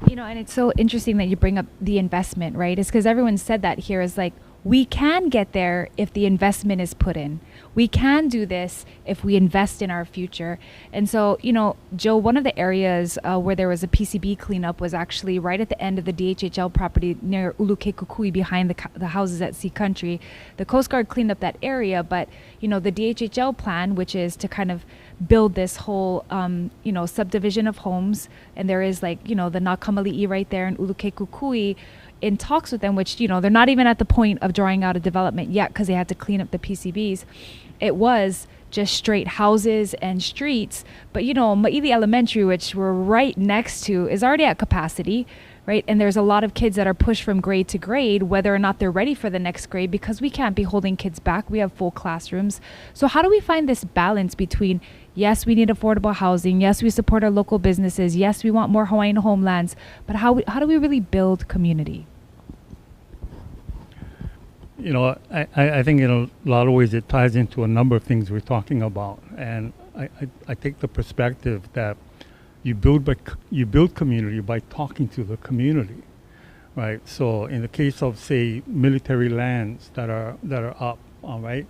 And it's so interesting that you bring up the investment, right? It's because everyone said that here is like, we can get there if the investment is put in. We can do this if we invest in our future. And so, Joe, one of the areas where there was a PCB cleanup was actually right at the end of the DHHL property near Ulukekukui, behind the houses at Sea Country. The Coast Guard cleaned up that area, but, the DHHL plan, which is to kind of build this whole, subdivision of homes, and there is the Nakamali'i right there in Ulukekukui. in talks with them, which, they're not even at the point of drawing out a development yet because they had to clean up the PCBs. It was just straight houses and streets. But, Maili Elementary, which we're right next to, is already at capacity, right? And there's a lot of kids that are pushed from grade to grade, whether or not they're ready for the next grade, because we can't be holding kids back. We have full classrooms. So how do we find this balance between, yes, we need affordable housing. Yes, we support our local businesses. Yes, we want more Hawaiian homelands. But how do we really build community? I think in a lot of ways it ties into a number of things we're talking about. And I take the perspective that you build community by talking to the community, right? So in the case of, say, military lands that are up, all right,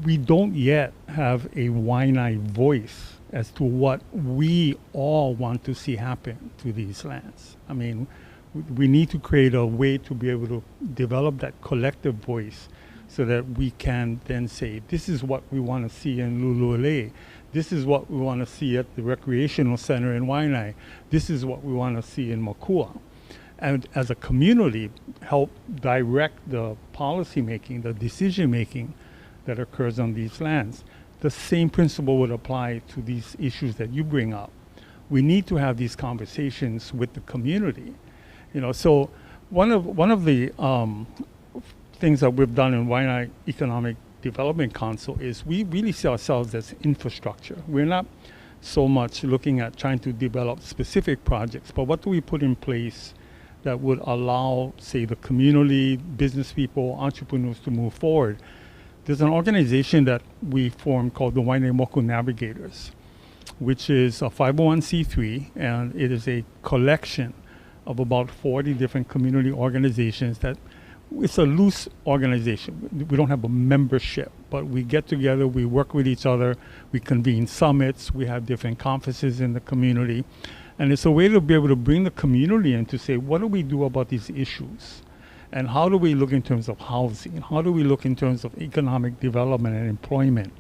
we don't yet have a Waiʻanae voice as to what we all want to see happen to these lands. I mean, we need to create a way to be able to develop that collective voice so that we can then say, this is what we want to see in Lulu'ule. This is what we want to see at the recreational center in Waiʻanae. This is what we want to see in Makua. And as a community, help direct the policy making, the decision making that occurs on these lands. The same principle would apply to these issues that you bring up. We need to have these conversations with the community. So one of the things that we've done in Waiʻanae Economic Development Council is we really see ourselves as infrastructure. We're not so much looking at trying to develop specific projects, but what do we put in place that would allow, say, the community, business people, entrepreneurs to move forward. There's an organization that we formed called the Waiʻanae Moku Navigators, which is a 501c3, and it is a collection of about 40 different community organizations that it's a loose organization. We don't have a membership, but we get together, we work with each other, we convene summits, we have different conferences in the community. And it's a way to be able to bring the community in to say, what do we do about these issues? And how do we look in terms of housing? How do we look in terms of economic development and employment?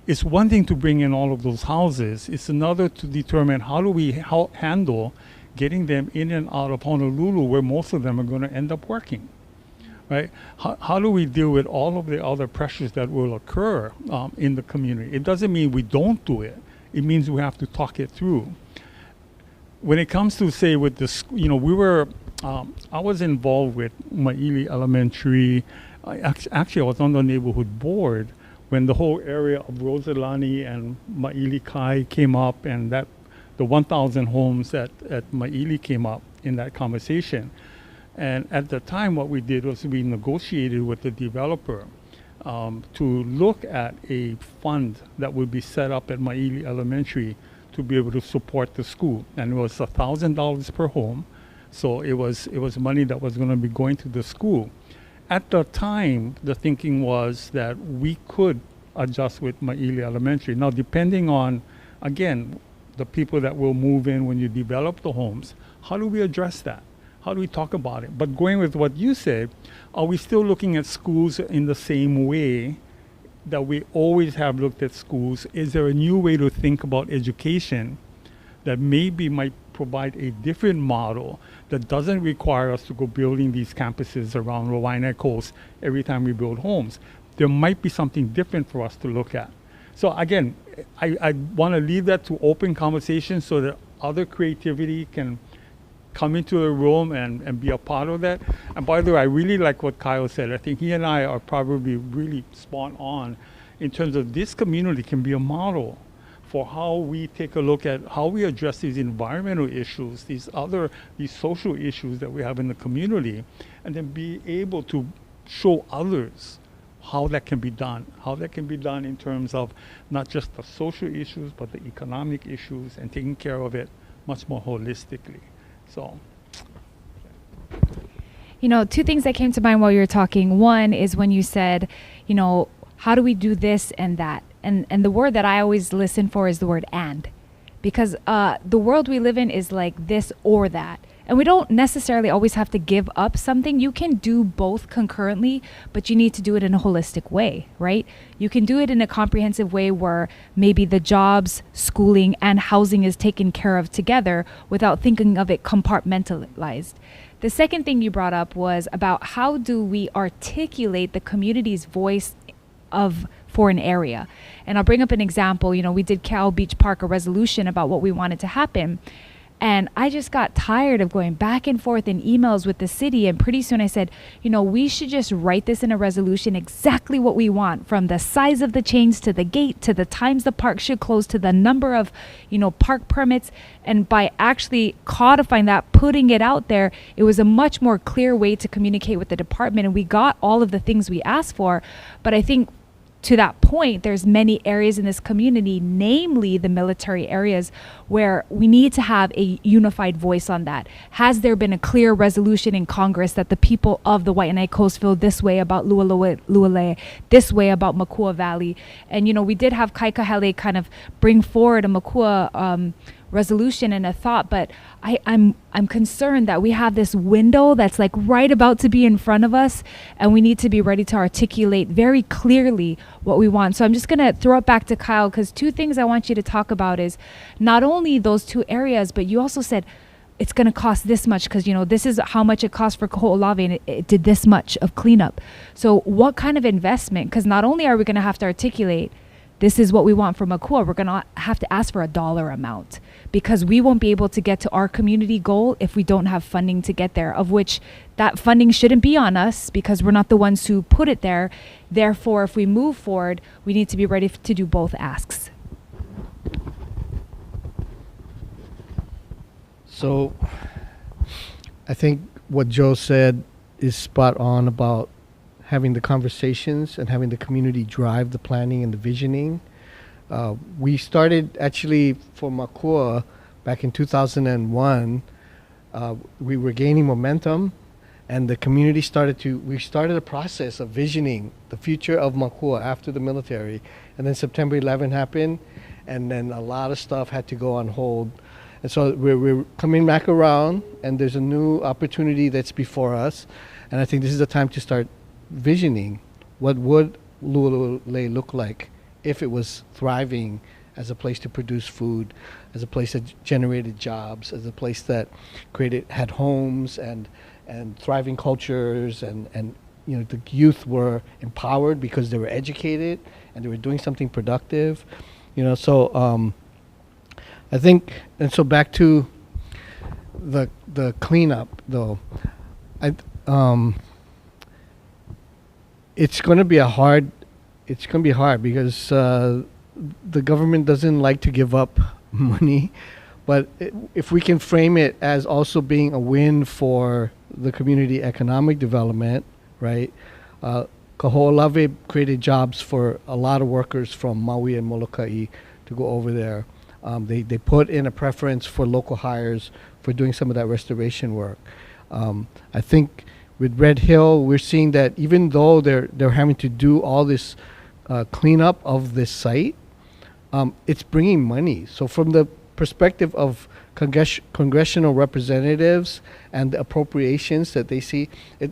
It's one thing to bring in all of those houses. It's another to determine how do we handle getting them in and out of Honolulu, where most of them are going to end up working. Right? How do we deal with all of the other pressures that will occur in the community? It doesn't mean we don't do it. It means we have to talk it through. When it comes to, say, with the, I was involved with Maili Elementary. Actually, I was on the neighborhood board when the whole area of Rosalani and Maili Kai came up, and that the 1,000 homes at Maili came up in that conversation. And at the time, what we did was we negotiated with the developer to look at a fund that would be set up at Maili Elementary to be able to support the school. And it was $1,000 per home. So it was money that was going to be going to the school. At the time, the thinking was that we could adjust with Maili Elementary. Now, depending on, again, the people that will move in when you develop the homes, how do we address that? How do we talk about it? But going with what you said, are we still looking at schools in the same way that we always have looked at schools? Is there a new way to think about education that maybe might provide a different model that doesn't require us to go building these campuses around the Waiʻanae coast every time we build homes? There might be something different for us to look at. So again, I want to leave that to open conversation so that other creativity can come into the room and be a part of that. And by the way, I really like what Kyle said. I think he and I are probably really spot on in terms of this community can be a model for how we take a look at how we address these environmental issues, these social issues that we have in the community, and then be able to show others how that can be done, in terms of not just the social issues, but the economic issues, and taking care of it much more holistically. So, two things that came to mind while you were talking. One is when you said, how do we do this and that? And the word that I always listen for is the word "and," because the world we live in is like this or that. And we don't necessarily always have to give up something. You can do both concurrently, but you need to do it in a holistic way, right? You can do it in a comprehensive way where maybe the jobs, schooling, and housing is taken care of together without thinking of it compartmentalized. The second thing you brought up was about how do we articulate the community's voice for an area. And I'll bring up an example. You know, we did Cow Beach Park, a resolution about what we wanted to happen. And I just got tired of going back and forth in emails with the city. And pretty soon I said, you know, we should just write this in a resolution exactly what we want, from the size of the chains to the gate to the times the park should close to the number of, you know, park permits. And by actually codifying that, putting it out there, it was a much more clear way to communicate with the department. And we got all of the things we asked for. But I think to that point, there's many areas in this community, namely the military areas, where we need to have a unified voice on that. Has there been a clear resolution in Congress that the people of the Waiʻanae Coast feel this way about Lualea, this way about Makua Valley? And, you know, we did have Kaikahele kind of bring forward a Makua resolution and a thought, but I'm concerned that we have this window that's like right about to be in front of us, and we need to be ready to articulate very clearly what we want. So I'm just going to throw it back to Kyle, because two things I want you to talk about is not only those two areas, but you also said it's going to cost this much because, you know, this is how much it cost for Kaho'olawe, and it did this much of cleanup. So what kind of investment? Because not only are we going to have to articulate this is what we want from Makua, we're going to have to ask for a dollar amount, because we won't be able to get to our community goal if we don't have funding to get there, of which that funding shouldn't be on us because we're not the ones who put it there. Therefore, if we move forward, we need to be ready to do both asks. So I think what Joe said is spot on about having the conversations and having the community drive the planning and the visioning. We started actually for Makua back in 2001. We were gaining momentum, and the community we started a process of visioning the future of Makua after the military. And then September 11 happened, and then a lot of stuff had to go on hold. And so we're coming back around, and there's a new opportunity that's before us. And I think this is the time to start visioning what would Lualea look like if it was thriving as a place to produce food, as a place that generated jobs, as a place that had homes and thriving cultures, and you know, the youth were empowered because they were educated and they were doing something productive, you know. So I think, and so back to the cleanup though, it's going to be hard because the government doesn't like to give up money, but if we can frame it as also being a win for the community economic development, right? Kaho'olawe created jobs for a lot of workers from Maui and Molokai to go over there. They put in a preference for local hires for doing some of that restoration work. I think with Red Hill, we're seeing that even though they're having to do all this cleanup of this site, it's bringing money. So from the perspective of congressional representatives and the appropriations that they see, it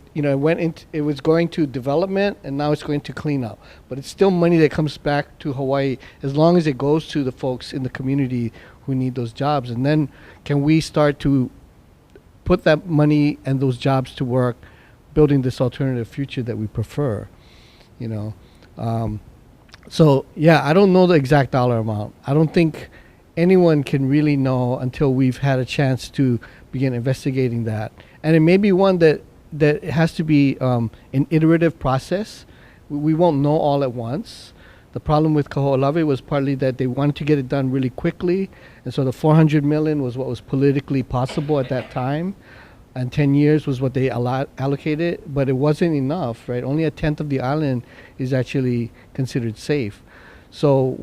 was going to development, and now it's going to cleanup. But it's still money that comes back to Hawaii as long as it goes to the folks in the community who need those jobs. And then can we start to put that money and those jobs to work, building this alternative future that we prefer, you know. So yeah, I don't know the exact dollar amount. I don't think anyone can really know until we've had a chance to begin investigating that. And it may be one that has to be an iterative process. We won't know all at once. The problem with Kaho'olawe was partly that they wanted to get it done really quickly, and so the $400 million was what was politically possible at that time, and 10 years was what they allocated, but it wasn't enough, right? Only a tenth of the island is actually considered safe. So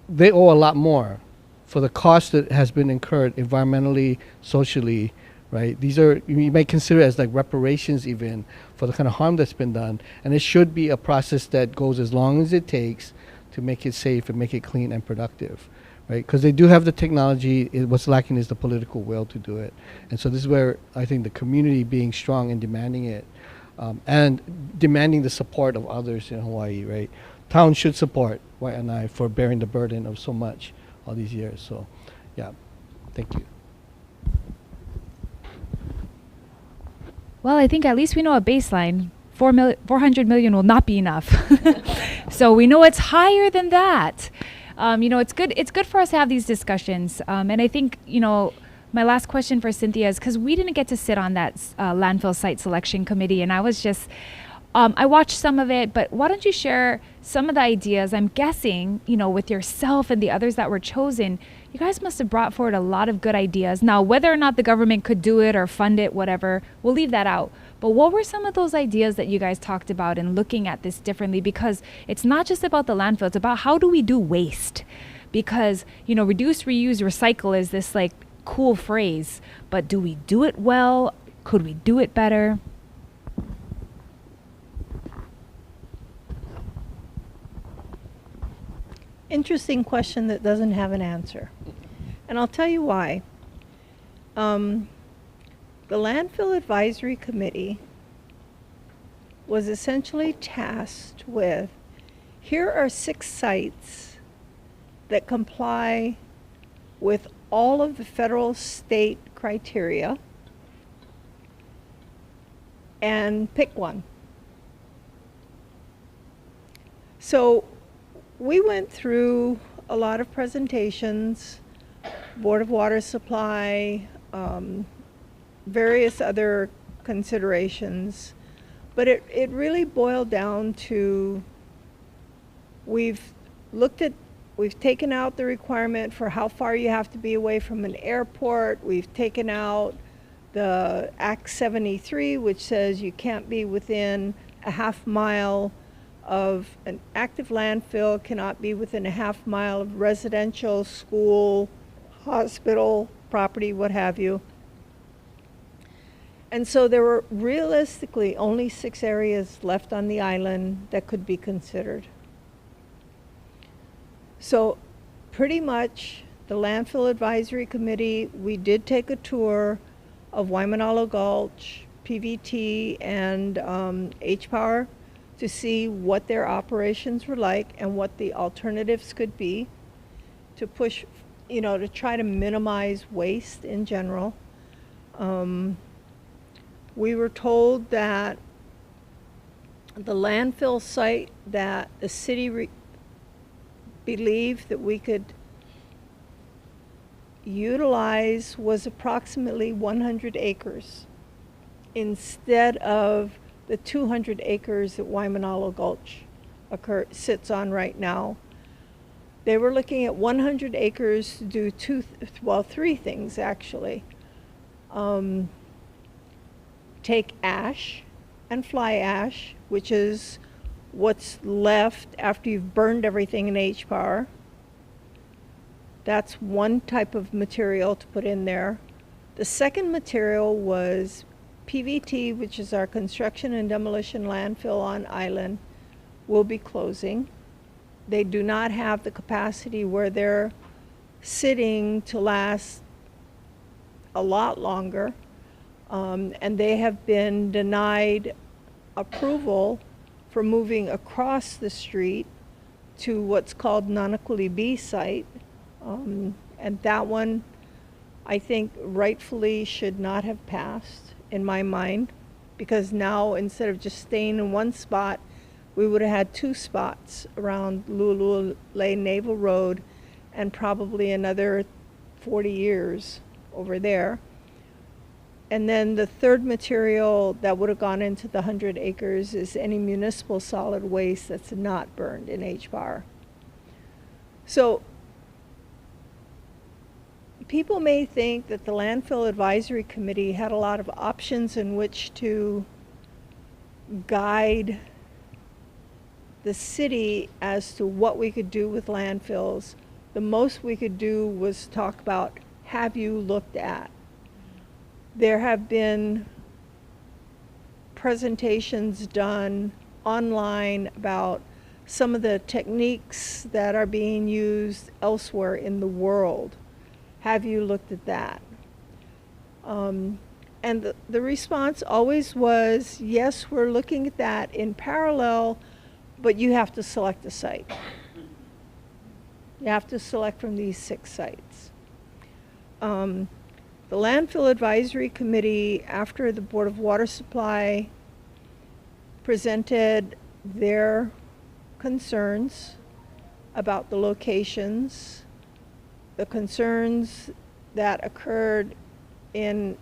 they owe a lot more for the cost that has been incurred environmentally, socially, right? These are, you may consider as like reparations even for the kind of harm that's been done. And it should be a process that goes as long as it takes to make it safe and make it clean and productive, right? Because they do have the technology. What's lacking is the political will to do it. And so this is where I think the community being strong and demanding it, and demanding the support of others in Hawaii, right? Towns should support Waiʻanae for bearing the burden of so much all these years. So, yeah, thank you. Well, I think at least we know a baseline. 400 million will not be enough. So we know it's higher than that. It's good for us to have these discussions. And I think, my last question for Cynthia is, because we didn't get to sit on that landfill site selection committee, and I was just, I watched some of it, but why don't you share some of the ideas? I'm guessing, with yourself and the others that were chosen, you guys must have brought forward a lot of good ideas. Now, whether or not the government could do it or fund it, whatever, we'll leave that out. But what were some of those ideas that you guys talked about in looking at this differently? Because it's not just about the landfill, it's about how do we do waste? Because, reduce, reuse, recycle is this like cool phrase, but do we do it well? Could we do it better? Interesting question that doesn't have an answer. And I'll tell you why. The Landfill Advisory Committee was essentially tasked with, here are 6 sites that comply with all of the federal state criteria, and pick one. So we went through a lot of presentations, Board of Water Supply, various other considerations, but it really boiled down to, we've taken out the requirement for how far you have to be away from an airport. We've taken out the Act 73, which says you can't be within a half mile of an active landfill, cannot be within a half mile of residential, school, hospital, property, what have you. And so there were realistically only 6 areas left on the island that could be considered. So pretty much the Landfill Advisory Committee, we did take a tour of Waimanalo Gulch, PVT, and H-Power to see what their operations were like and what the alternatives could be to push, to try to minimize waste in general. We were told that the landfill site that the city believed that we could utilize was approximately 100 acres instead of the 200 acres that Waimanalo Gulch sits on right now. They were looking at 100 acres to do 3 things actually. Take ash and fly ash, which is what's left after you've burned everything in H-Power. That's one type of material to put in there. The second material was PVT, which is our construction and demolition landfill on island, will be closing. They do not have the capacity where they're sitting to last a lot longer. And they have been denied approval for moving across the street to what's called Nanakuli B site. And that one, I think, rightfully should not have passed, in my mind, because now instead of just staying in one spot, we would have had 2 spots around Lulu Lane Naval Road and probably another 40 years over there. And then the third material that would have gone into the 100 acres is any municipal solid waste that's not burned in H-Bar. So people may think that the Landfill Advisory Committee had a lot of options in which to guide the city as to what we could do with landfills. The most we could do was talk about, have you looked at? There have been presentations done online about some of the techniques that are being used elsewhere in the world. Have you looked at that? And the response always was, yes, we're looking at that in parallel, but you have to select a site. You have to select from these 6 sites. The The Landfill Advisory Committee, after the Board of Water Supply presented their concerns about the locations, the concerns that occurred in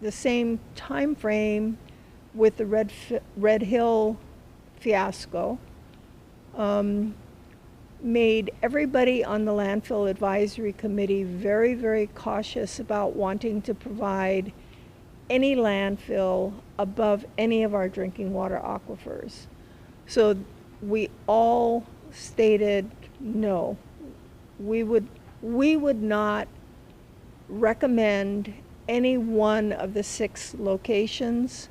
the same time frame with the Red Hill fiasco, made everybody on the Landfill Advisory Committee very, very cautious about wanting to provide any landfill above any of our drinking water aquifers. So we all stated no. We would not recommend any one of the 6 locations,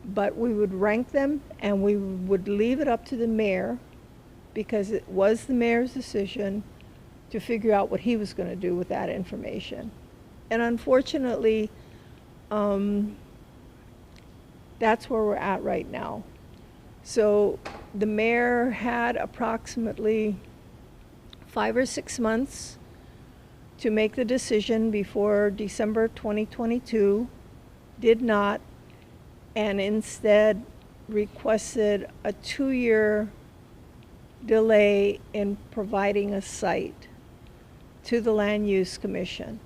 but we would rank them and we would leave it up to the mayor, because it was the mayor's decision to figure out what he was going to do with that information. And unfortunately, that's where we're at right now. So the mayor had approximately 5 or 6 months to make the decision before December 2022, did not, and instead requested a 2-year delay in providing a site to the Land Use Commission.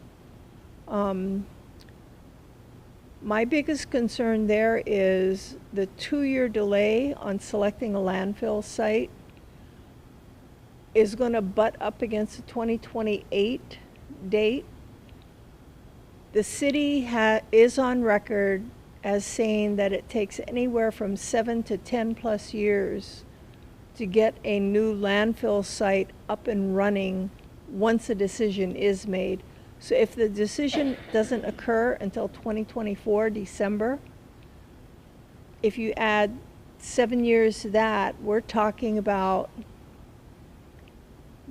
My biggest concern there is the 2-year delay on selecting a landfill site is going to butt up against the 2028 date. The city is on record as saying that it takes anywhere from 7 to 10 plus years to get a new landfill site up and running once a decision is made. So if the decision doesn't occur until 2024, December, if you add 7 years to that, we're talking about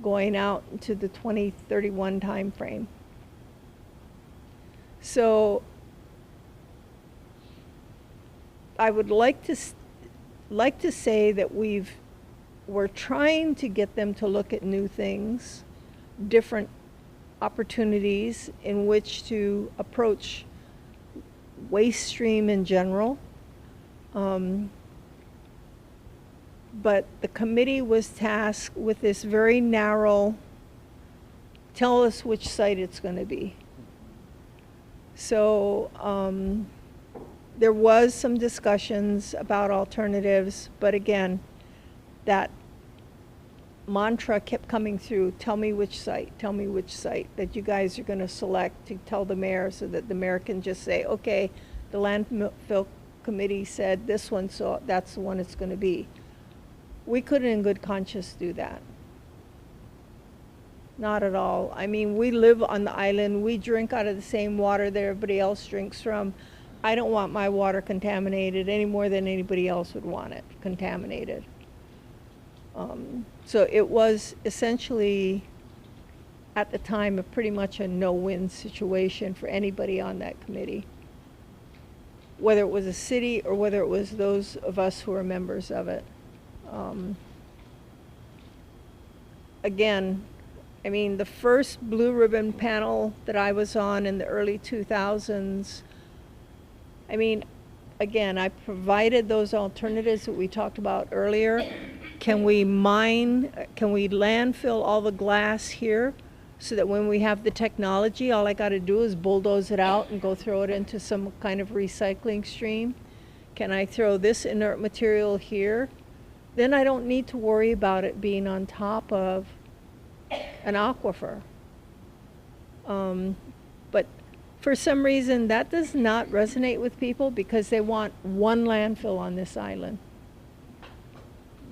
going out into the 2031 timeframe. So I would like to say that we're trying to get them to look at new things, different opportunities in which to approach waste stream in general. But the committee was tasked with this very narrow, tell us which site it's going to be. So there was some discussions about alternatives, but again, that mantra kept coming through, tell me which site, that you guys are going to select to tell the mayor, so that the mayor can just say, okay, the landfill committee said this one, so that's the one it's going to be. We couldn't in good conscience do that. Not at all. I mean, we live on the island. We drink out of the same water that everybody else drinks from. I don't want my water contaminated any more than anybody else would want it contaminated. So it was essentially, at the time, pretty much a no-win situation for anybody on that committee, whether it was a city or whether it was those of us who are members of it. Again, I mean, the first blue ribbon panel that I was on in the early 2000s, I mean, again, I provided those alternatives that we talked about earlier. Can we landfill all the glass here so that when we have the technology, all I got to do is bulldoze it out and go throw it into some kind of recycling stream? Can I throw this inert material here? Then I don't need to worry about it being on top of an aquifer. But for some reason, that does not resonate with people because they want one landfill on this island.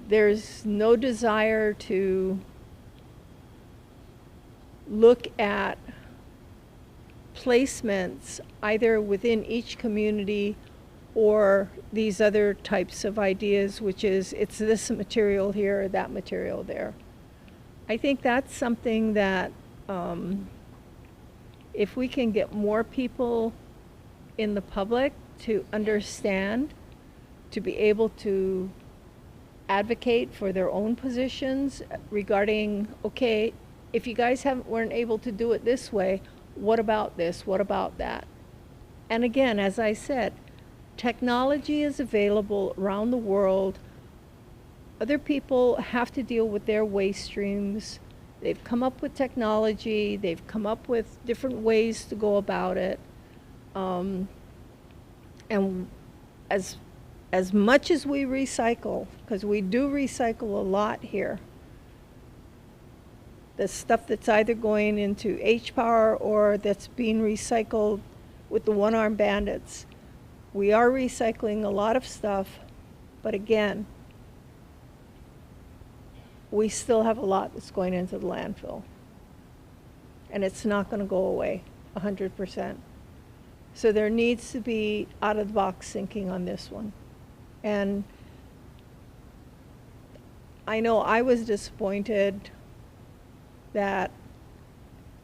There's no desire to look at placements either within each community or these other types of ideas, which is it's this material here or that material there. I think that's something that if we can get more people in the public to understand, to be able to advocate for their own positions regarding, okay, if you guys weren't able to do it this way, what about this? What about that? And again, as I said, technology is available around the world. Other people have to deal with their waste streams. They've come up with technology. They've come up with different ways to go about it. And as much as we recycle, because we do recycle a lot here, the stuff that's either going into H-Power or that's being recycled with the one-armed bandits, we are recycling a lot of stuff, but again, we still have a lot that's going into the landfill. And it's not going to go away 100%. So there needs to be out-of-the-box thinking on this one. And I know I was disappointed that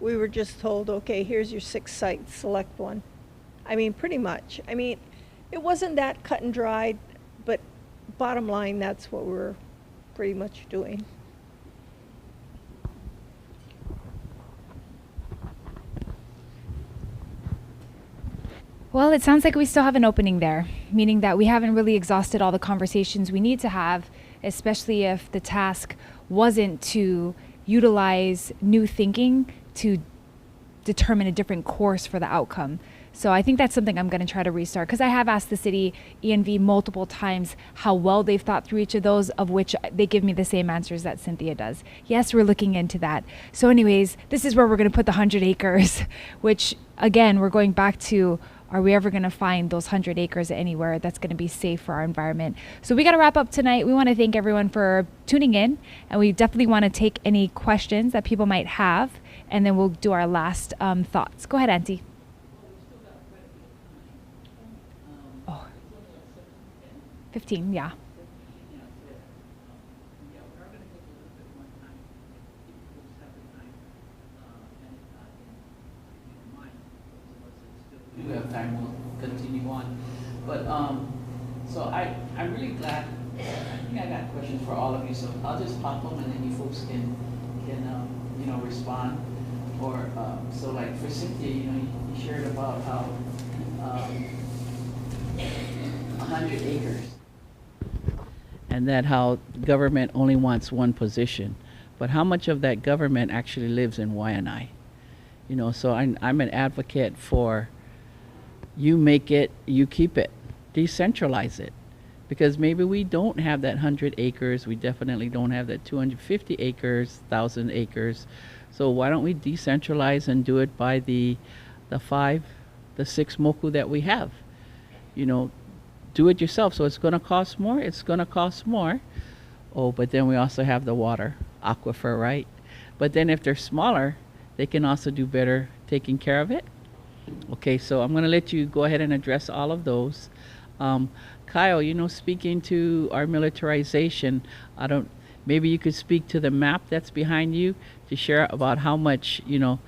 we were just told, okay, here's your 6 sites, select one. I mean, pretty much. I mean, it wasn't that cut and dried, but bottom line, that's what we're pretty much doing. Well, it sounds like we still have an opening there, meaning that we haven't really exhausted all the conversations we need to have, especially if the task wasn't to utilize new thinking to determine a different course for the outcome. So I think that's something I'm going to try to restart, because I have asked the city ENV multiple times how well they've thought through each of those, of which they give me the same answers that Cynthia does. Yes, we're looking into that. So anyways, this is where we're going to put the 100 acres, which again, we're going back to, are we ever going to find those 100 acres anywhere that's going to be safe for our environment? So we got to wrap up tonight. We want to thank everyone for tuning in, and we definitely want to take any questions that people might have, and then we'll do our last thoughts. Go ahead, Auntie. Oh, 15, yeah. We do have time, we'll continue on. But so I'm really glad. I think I got questions for all of you, so I'll just pop them and then you folks can you know, respond. Or so like for Cynthia, you know, you shared about how 100 acres, and that how government only wants one position, but how much of that government actually lives in Waiʻanae? You know, so I'm an advocate for, you make it, you keep it, decentralize it. Because maybe we don't have that 100 acres, we definitely don't have that 250 acres, 1,000 acres. So why don't we decentralize and do it by the 5, the 6 moku that we have? You know, do it yourself. So it's gonna cost more, it's gonna cost more. Oh, but then we also have the water, aquifer, right? But then if they're smaller, they can also do better taking care of it. Okay, so I'm going to let you go ahead and address all of those. Kyle, you know, speaking to our militarization, maybe you could speak to the map that's behind you to share about how much, you know,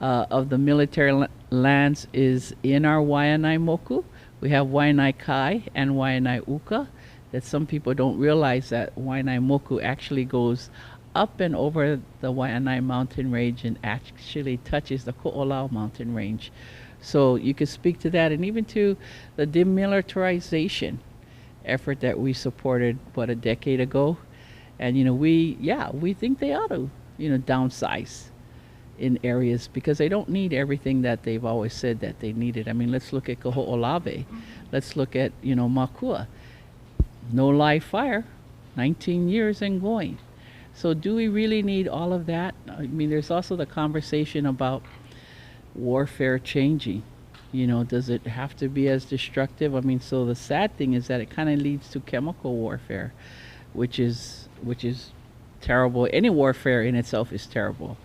of the military lands is in our Waiʻanae moku. We have Waiʻanae Kai and Waiʻanae Uka. That some people don't realize that Waiʻanae moku actually goes up and over the Waiʻanae mountain range and actually touches the Ko'olau mountain range. So you could speak to that, and even to the demilitarization effort that we supported, a decade ago. And, you know, we think they ought to, you know, downsize in areas, because they don't need everything that they've always said that they needed. I mean, let's look at Kaho'olawe. Let's look at, you know, Makua. No live fire, 19 years and going. So do we really need all of that? I mean, there's also the conversation about warfare changing. You know, does it have to be as destructive? I mean, so the sad thing is that it kind of leads to chemical warfare, which is terrible. Any warfare in itself is terrible.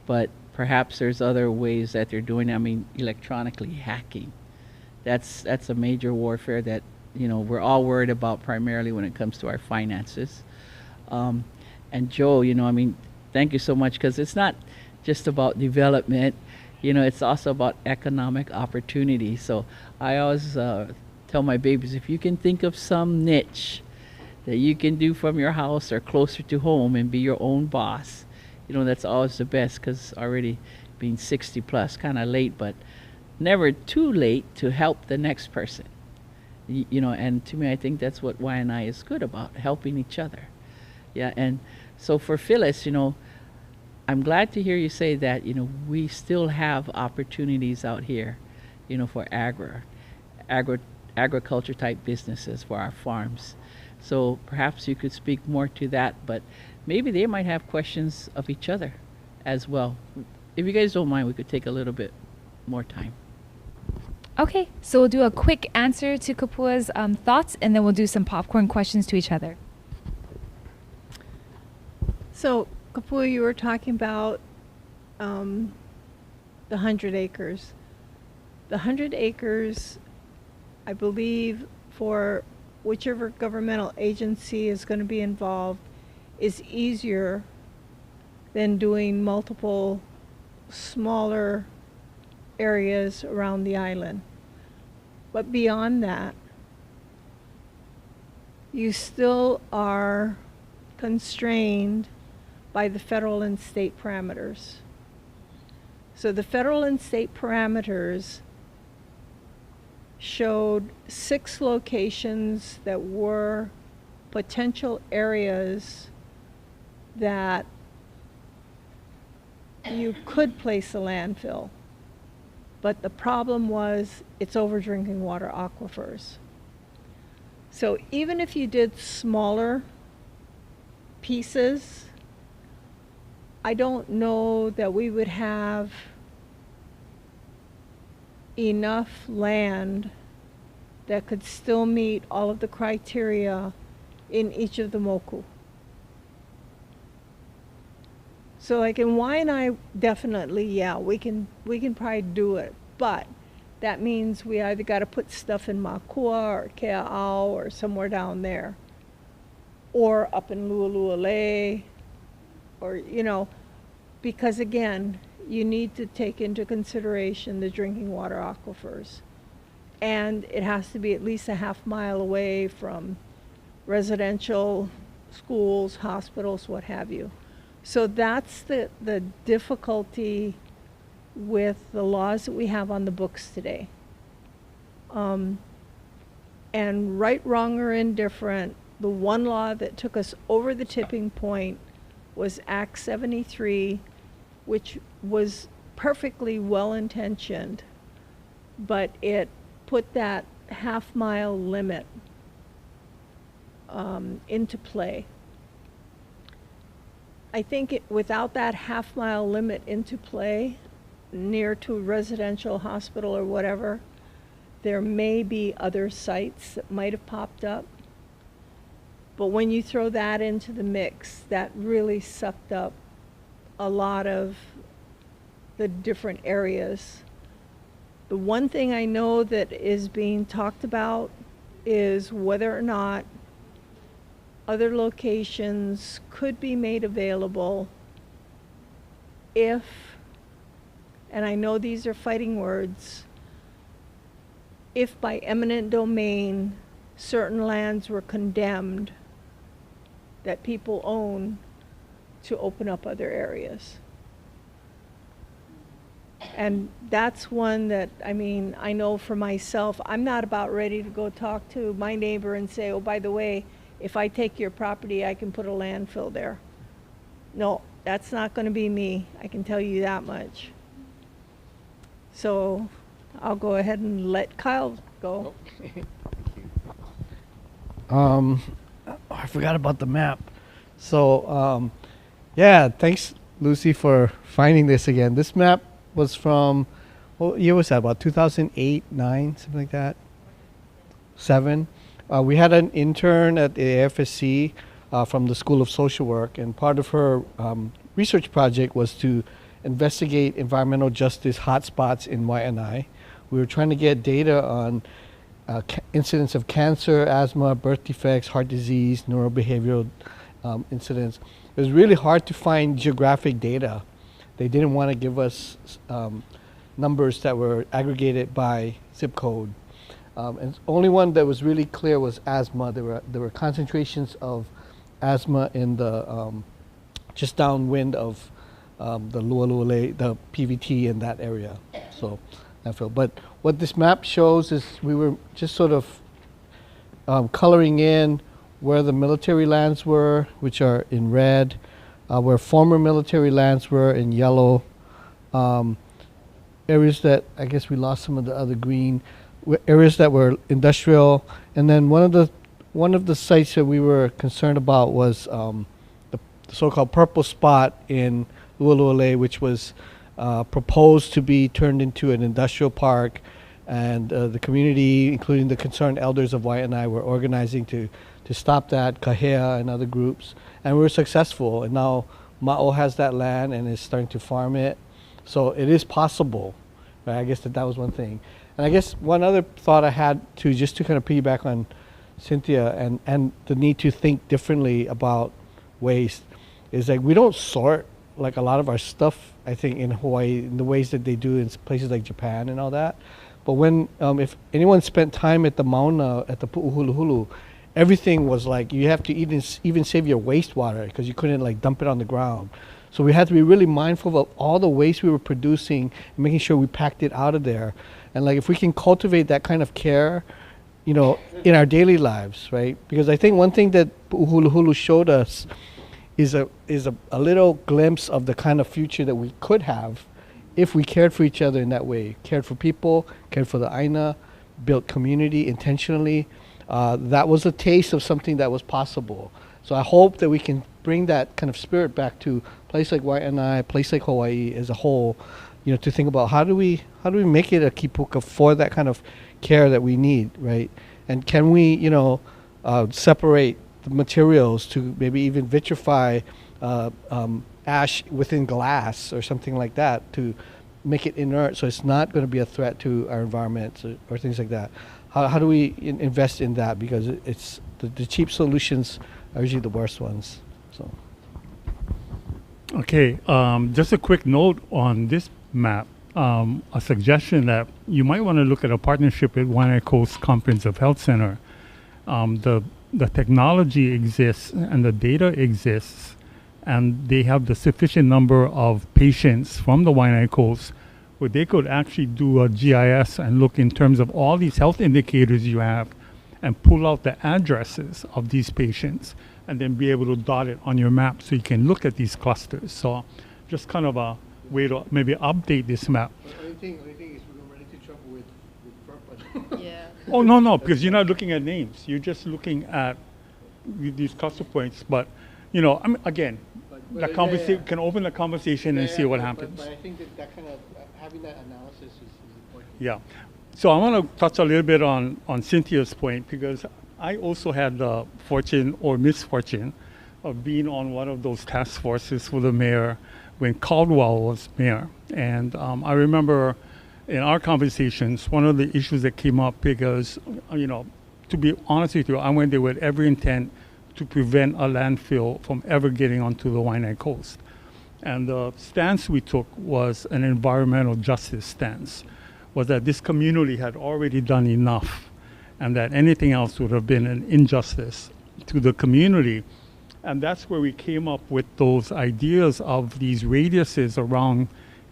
But perhaps there's other ways that they're doing it. I mean, electronically hacking. That's a major warfare that, you know, we're all worried about primarily when it comes to our finances. And Joe, you know, I mean, thank you so much, because it's not just about development, you know, it's also about economic opportunity. So I always tell my babies, if you can think of some niche that you can do from your house or closer to home and be your own boss, you know, that's always the best, because already, being 60 plus, kind of late, but never too late to help the next person. You know, and to me, I think that's what Waiʻanae is good about, helping each other. Yeah, and so for Phyllis, you know, I'm glad to hear you say that, you know, we still have opportunities out here, you know, for agriculture type businesses for our farms. So perhaps you could speak more to that, but maybe they might have questions of each other as well. If you guys don't mind, we could take a little bit more time. Okay, so we'll do a quick answer to Kapua's thoughts, and then we'll do some popcorn questions to each other. So, Kapua, you were talking about the 100 acres. The 100 acres, I believe, for whichever governmental agency is going to be involved, is easier than doing multiple smaller areas around the island. But beyond that, you still are constrained by the federal and state parameters. So the federal and state parameters showed 6 locations that were potential areas that you could place a landfill. But the problem was it's over drinking water aquifers. So even if you did smaller pieces, I don't know that we would have enough land that could still meet all of the criteria in each of the moku. So like in Waiʻanae, definitely, yeah, we can probably do it, but that means we either got to put stuff in Makua or Kēia or somewhere down there, or up in Lualualei, or, you know, because again, you need to take into consideration the drinking water aquifers. And it has to be at least a half-mile away from residential, schools, hospitals, what have you. So that's the difficulty with the laws that we have on the books today. And right, wrong, or indifferent, the one law that took us over the tipping point was Act 73, which was perfectly well-intentioned, but it put that half-mile limit into play. I think without that half-mile limit into play, near to a residential hospital or whatever, there may be other sites that might have popped up. But when you throw that into the mix, that really sucked up a lot of the different areas. The one thing I know that is being talked about is whether or not other locations could be made available if, and I know these are fighting words, if by eminent domain certain lands were condemned that people own to open up other areas. And that's one that, I mean, I know for myself, I'm not about ready to go talk to my neighbor and say, oh, by the way, if I take your property, I can put a landfill there. No, that's not going to be me. I can tell you that much. So I'll go ahead and let Kyle go. I forgot about the map. So, yeah, thanks, Lucy, for finding this again. This map was from, what year was that? About 2008, 9, something like that? 7. We had an intern at the AFSC from the School of Social Work, and part of her research project was to investigate environmental justice hotspots in Waiʻanae. We were trying to get data on incidents of cancer, asthma, birth defects, heart disease, neurobehavioral incidents. It was really hard to find geographic data. They didn't want to give us numbers that were aggregated by zip code. And the only one that was really clear was asthma. There were concentrations of asthma in the just downwind of the Lualua, the PVT in that area. So landfill. But what this map shows is we were just sort of coloring in where the military lands were, which are in red, where former military lands were in yellow, areas that I guess we lost some of the other green, areas that were industrial, and then one of the sites that we were concerned about was the so-called purple spot in Lualua, which was proposed to be turned into an industrial park, and the community, including the concerned elders of Waiʻanae, were organizing to stop that, Kēia and other groups, and we were successful. And now Ma'o has that land and is starting to farm it, so it is possible. Right? I guess that was one thing. And I guess one other thought I had just to kind of piggyback on Cynthia and the need to think differently about waste is like we don't sort like a lot of our stuff, I think, in Hawaii in the ways that they do in places like Japan and all that. But when if anyone spent time at the Mauna, at the Pu'uhuluhulu, everything was like you have to even save your wastewater because you couldn't like dump it on the ground. So we had to be really mindful of all the waste we were producing and making sure we packed it out of there. And like if we can cultivate that kind of care, you know, in our daily lives, right? Because I think one thing that Pu'uhuluhulu showed us is a little glimpse of the kind of future that we could have if we cared for each other in that way, cared for people, cared for the aina, built community intentionally. That was a taste of something that was possible. So I hope that we can bring that kind of spirit back to a place like Waiʻanae, a place like Hawaii as a whole, you know, to think about how do we make it a kipuka for that kind of care that we need, right? And can we, you know, separate the materials to maybe even vitrify ash within glass or something like that to make it inert so it's not going to be a threat to our environment or things like that. How do we invest in that? Because it's the cheap solutions are usually the worst ones. So. Okay, just a quick note on this map. A suggestion that you might want to look at a partnership with Waiʻanae Coast Comprehensive Health Center. The technology exists and the data exists, and they have the sufficient number of patients from the Waiʻanae Coast where they could actually do a GIS and look in terms of all these health indicators you have and pull out the addresses of these patients and then be able to dot it on your map so you can look at these clusters. So just kind of a way to maybe update this map. The only thing is we're going to run into trouble with purpose. Yeah. Oh, no, because you're not looking at names. You're just looking at these cluster points. But, you know, I mean, again, can open the conversation and see what happens. But I think that kind of, having that analysis is important. Yeah. So I want to touch a little bit on Cynthia's point, because I also had the fortune or misfortune of being on one of those task forces for the mayor when Caldwell was mayor. And I remember in our conversations, one of the issues that came up because, you know, to be honest with you, I went there with every intent to prevent a landfill from ever getting onto the Waiʻanae coast. And the stance we took was an environmental justice stance, was that this community had already done enough and that anything else would have been an injustice to the community. And that's where we came up with those ideas of these radiuses around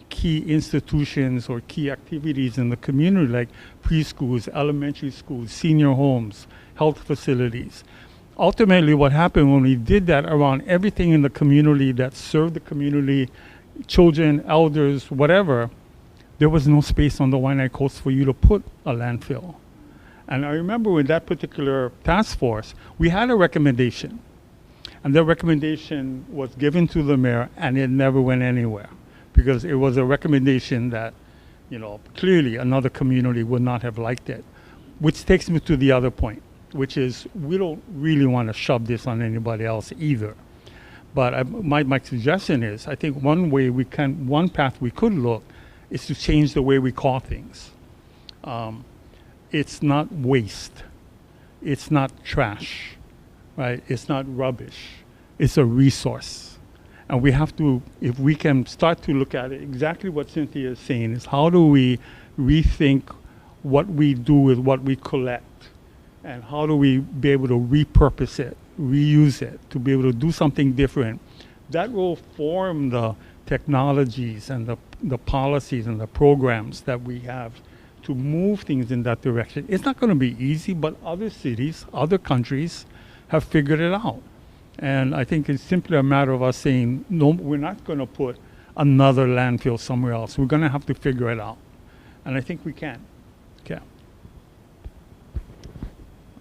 key institutions or key activities in the community, like preschools, elementary schools, senior homes, health facilities. Ultimately, what happened when we did that around everything in the community that served the community, children, elders, whatever, there was no space on the Waiʻanae coast for you to put a landfill. And I remember with that particular task force, we had a recommendation. And the recommendation was given to the mayor, and it never went anywhere, because it was a recommendation that, you know, clearly another community would not have liked it. Which takes me to the other point, which is we don't really want to shove this on anybody else either. But my suggestion is, I think one path we could look is to change the way we call things. It's not waste. It's not trash, right? It's not rubbish. It's a resource. And we have to, if we can start to look at it, exactly what Cynthia is saying is how do we rethink what we do with what we collect? And how do we be able to repurpose it, reuse it, to be able to do something different? That will form the technologies and the policies and the programs that we have to move things in that direction. It's not going to be easy, but other cities, other countries have figured it out. And I think it's simply a matter of us saying, no, we're not going to put another landfill somewhere else. We're going to have to figure it out. And I think we can. Okay.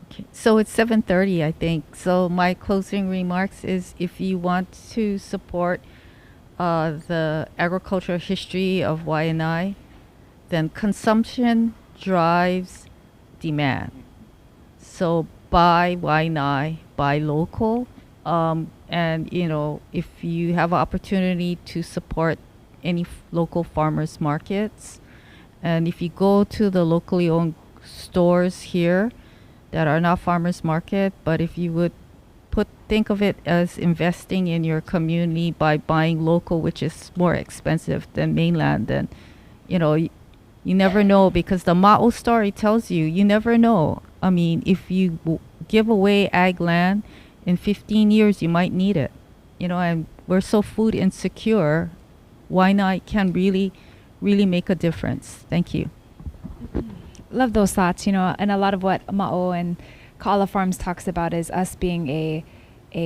Okay. So it's 7:30, I think. So my closing remarks is, if you want to support the agricultural history of Waiʻanae, then consumption drives demand. So buy Waiʻanae, buy local, and you know, if you have an opportunity to support any local farmers markets, and if you go to the locally owned stores here that are not farmers market, but if you would think of it as investing in your community by buying local, which is more expensive than mainland, then you know, you never know, because the Ma'o story tells you, you never know. I mean, if you give away ag land, in 15 years you might need it. You know, and we're so food insecure, Waiʻanae can really, really make a difference. Thank you. Love those thoughts, you know, and a lot of what Ma'o and Ka'ala Farms talks about is us being a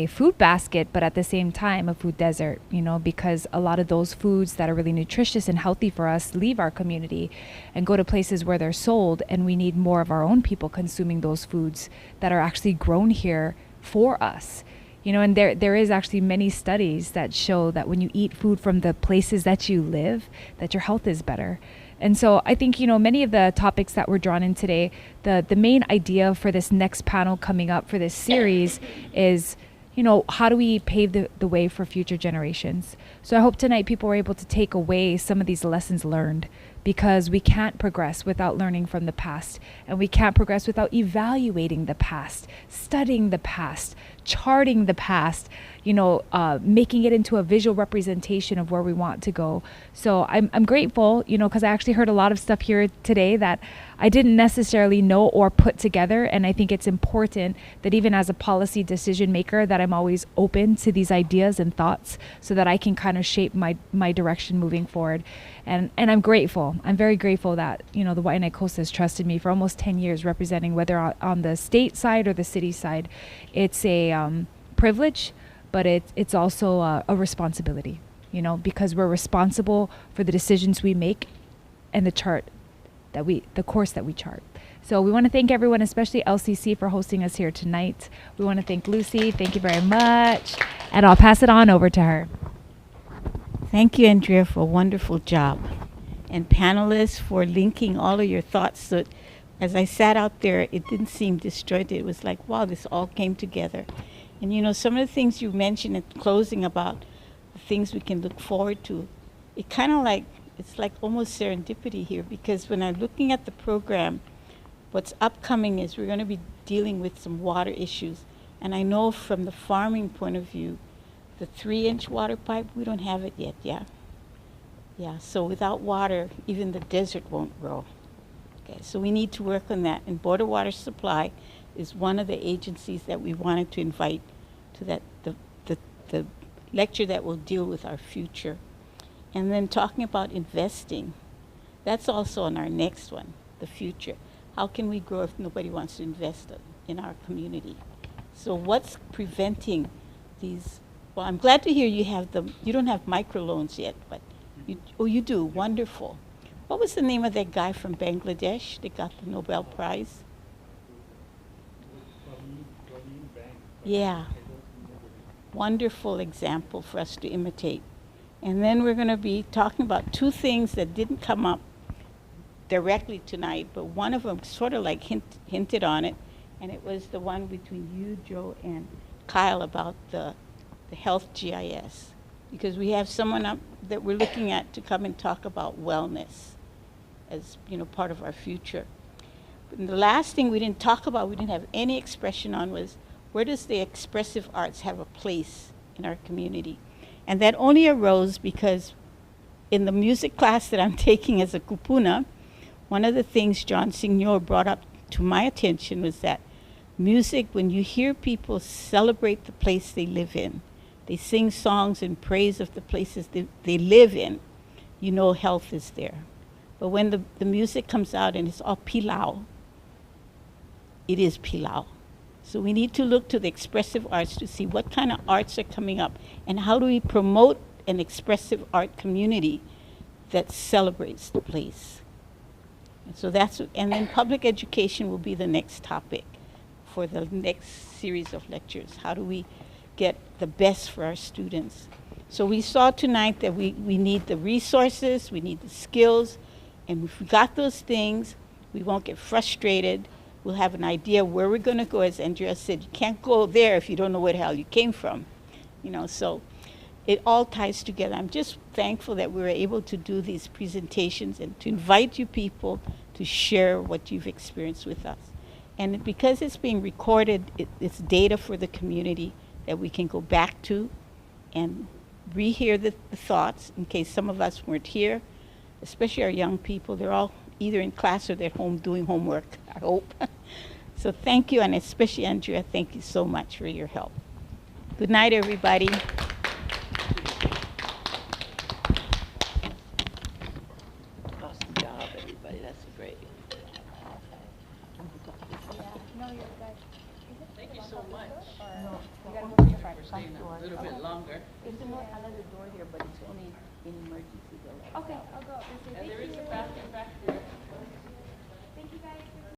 food basket, but at the same time a food desert, you know, because a lot of those foods that are really nutritious and healthy for us leave our community and go to places where they're sold, and we need more of our own people consuming those foods that are actually grown here for us. You know, and there is actually many studies that show that when you eat food from the places that you live, that your health is better. And so I think, you know, many of the topics that were drawn in today, the main idea for this next panel coming up for this series is, you know, how do we pave the way for future generations? So I hope tonight people were able to take away some of these lessons learned, because we can't progress without learning from the past, and we can't progress without evaluating the past, studying the past, charting the past, you know, making it into a visual representation of where we want to go. So I'm grateful, you know, because I actually heard a lot of stuff here today that I didn't necessarily know or put together. And I think it's important that even as a policy decision maker, that I'm always open to these ideas and thoughts so that I can kind of shape my direction moving forward. And I'm grateful. I'm very grateful that, you know, the Waiʻanae Coast has trusted me for almost 10 years representing, whether on the state side or the city side. It's a privilege, but it's also a responsibility, you know, because we're responsible for the decisions we make and the course that we chart. So we want to thank everyone, especially LCC, for hosting us here tonight. We want to thank Lucy. Thank you very much. And I'll pass it on over to her. Thank you, Andrea, for a wonderful job. And panelists, for linking all of your thoughts. So as I sat out there, it didn't seem disjointed. It was like, wow, this all came together. And you know, some of the things you mentioned in closing about the things we can look forward to, it kind of like, it's like almost serendipity here, because when I'm looking at the program, what's upcoming is we're going to be dealing with some water issues. And I know from the farming point of view, the 3-inch water pipe, we don't have it yet, yeah? Yeah, so without water, even the desert won't grow. Okay, so we need to work on that. And Border Water Supply is one of the agencies that we wanted to invite to that the lecture that will deal with our future. And then talking about investing, that's also on our next one, the future. How can we grow if nobody wants to invest in our community? So what's preventing these? Well, I'm glad to hear you don't have microloans yet, but you do, wonderful. What was the name of that guy from Bangladesh that got the Nobel Prize? Yeah, wonderful example for us to imitate. And then we're going to be talking about two things that didn't come up directly tonight, but one of them sort of like hinted on it, and it was the one between you, Joe, and Kyle about the health GIS, because we have someone up that we're looking at to come and talk about wellness as, you know, part of our future. And the last thing we didn't talk about, we didn't have any expression on, was where does the expressive arts have a place in our community? And that only arose because in the music class that I'm taking as a kupuna, one of the things John Signor brought up to my attention was that music, when you hear people celebrate the place they live in, they sing songs in praise of the places they live in, you know health is there. But when the music comes out and it's all pilau, it is pilau. So we need to look to the expressive arts to see what kind of arts are coming up and how do we promote an expressive art community that celebrates the place. And so and then public education will be the next topic for the next series of lectures. How do we get the best for our students? So we saw tonight that we need the resources, we need the skills, and if we got those things, we won't get frustrated. We'll have an idea where we're going to go. As Andrea said, you can't go there if you don't know where the hell you came from. You know, so it all ties together. I'm just thankful that we were able to do these presentations and to invite you people to share what you've experienced with us. And because it's being recorded, it's data for the community that we can go back to and rehear the thoughts in case some of us weren't here, especially our young people. They're all either in class or they're at home doing homework, I hope. So thank you, and especially Andrea, thank you so much for your help. Good night, everybody. Awesome job, everybody. That's great. Thank you so much. No, you gotta go to the front door. A little bit longer. There's another door here, but it's only in emergency. Okay, I'll go up and say And thank there is you. a bathroom back there. Thank you guys.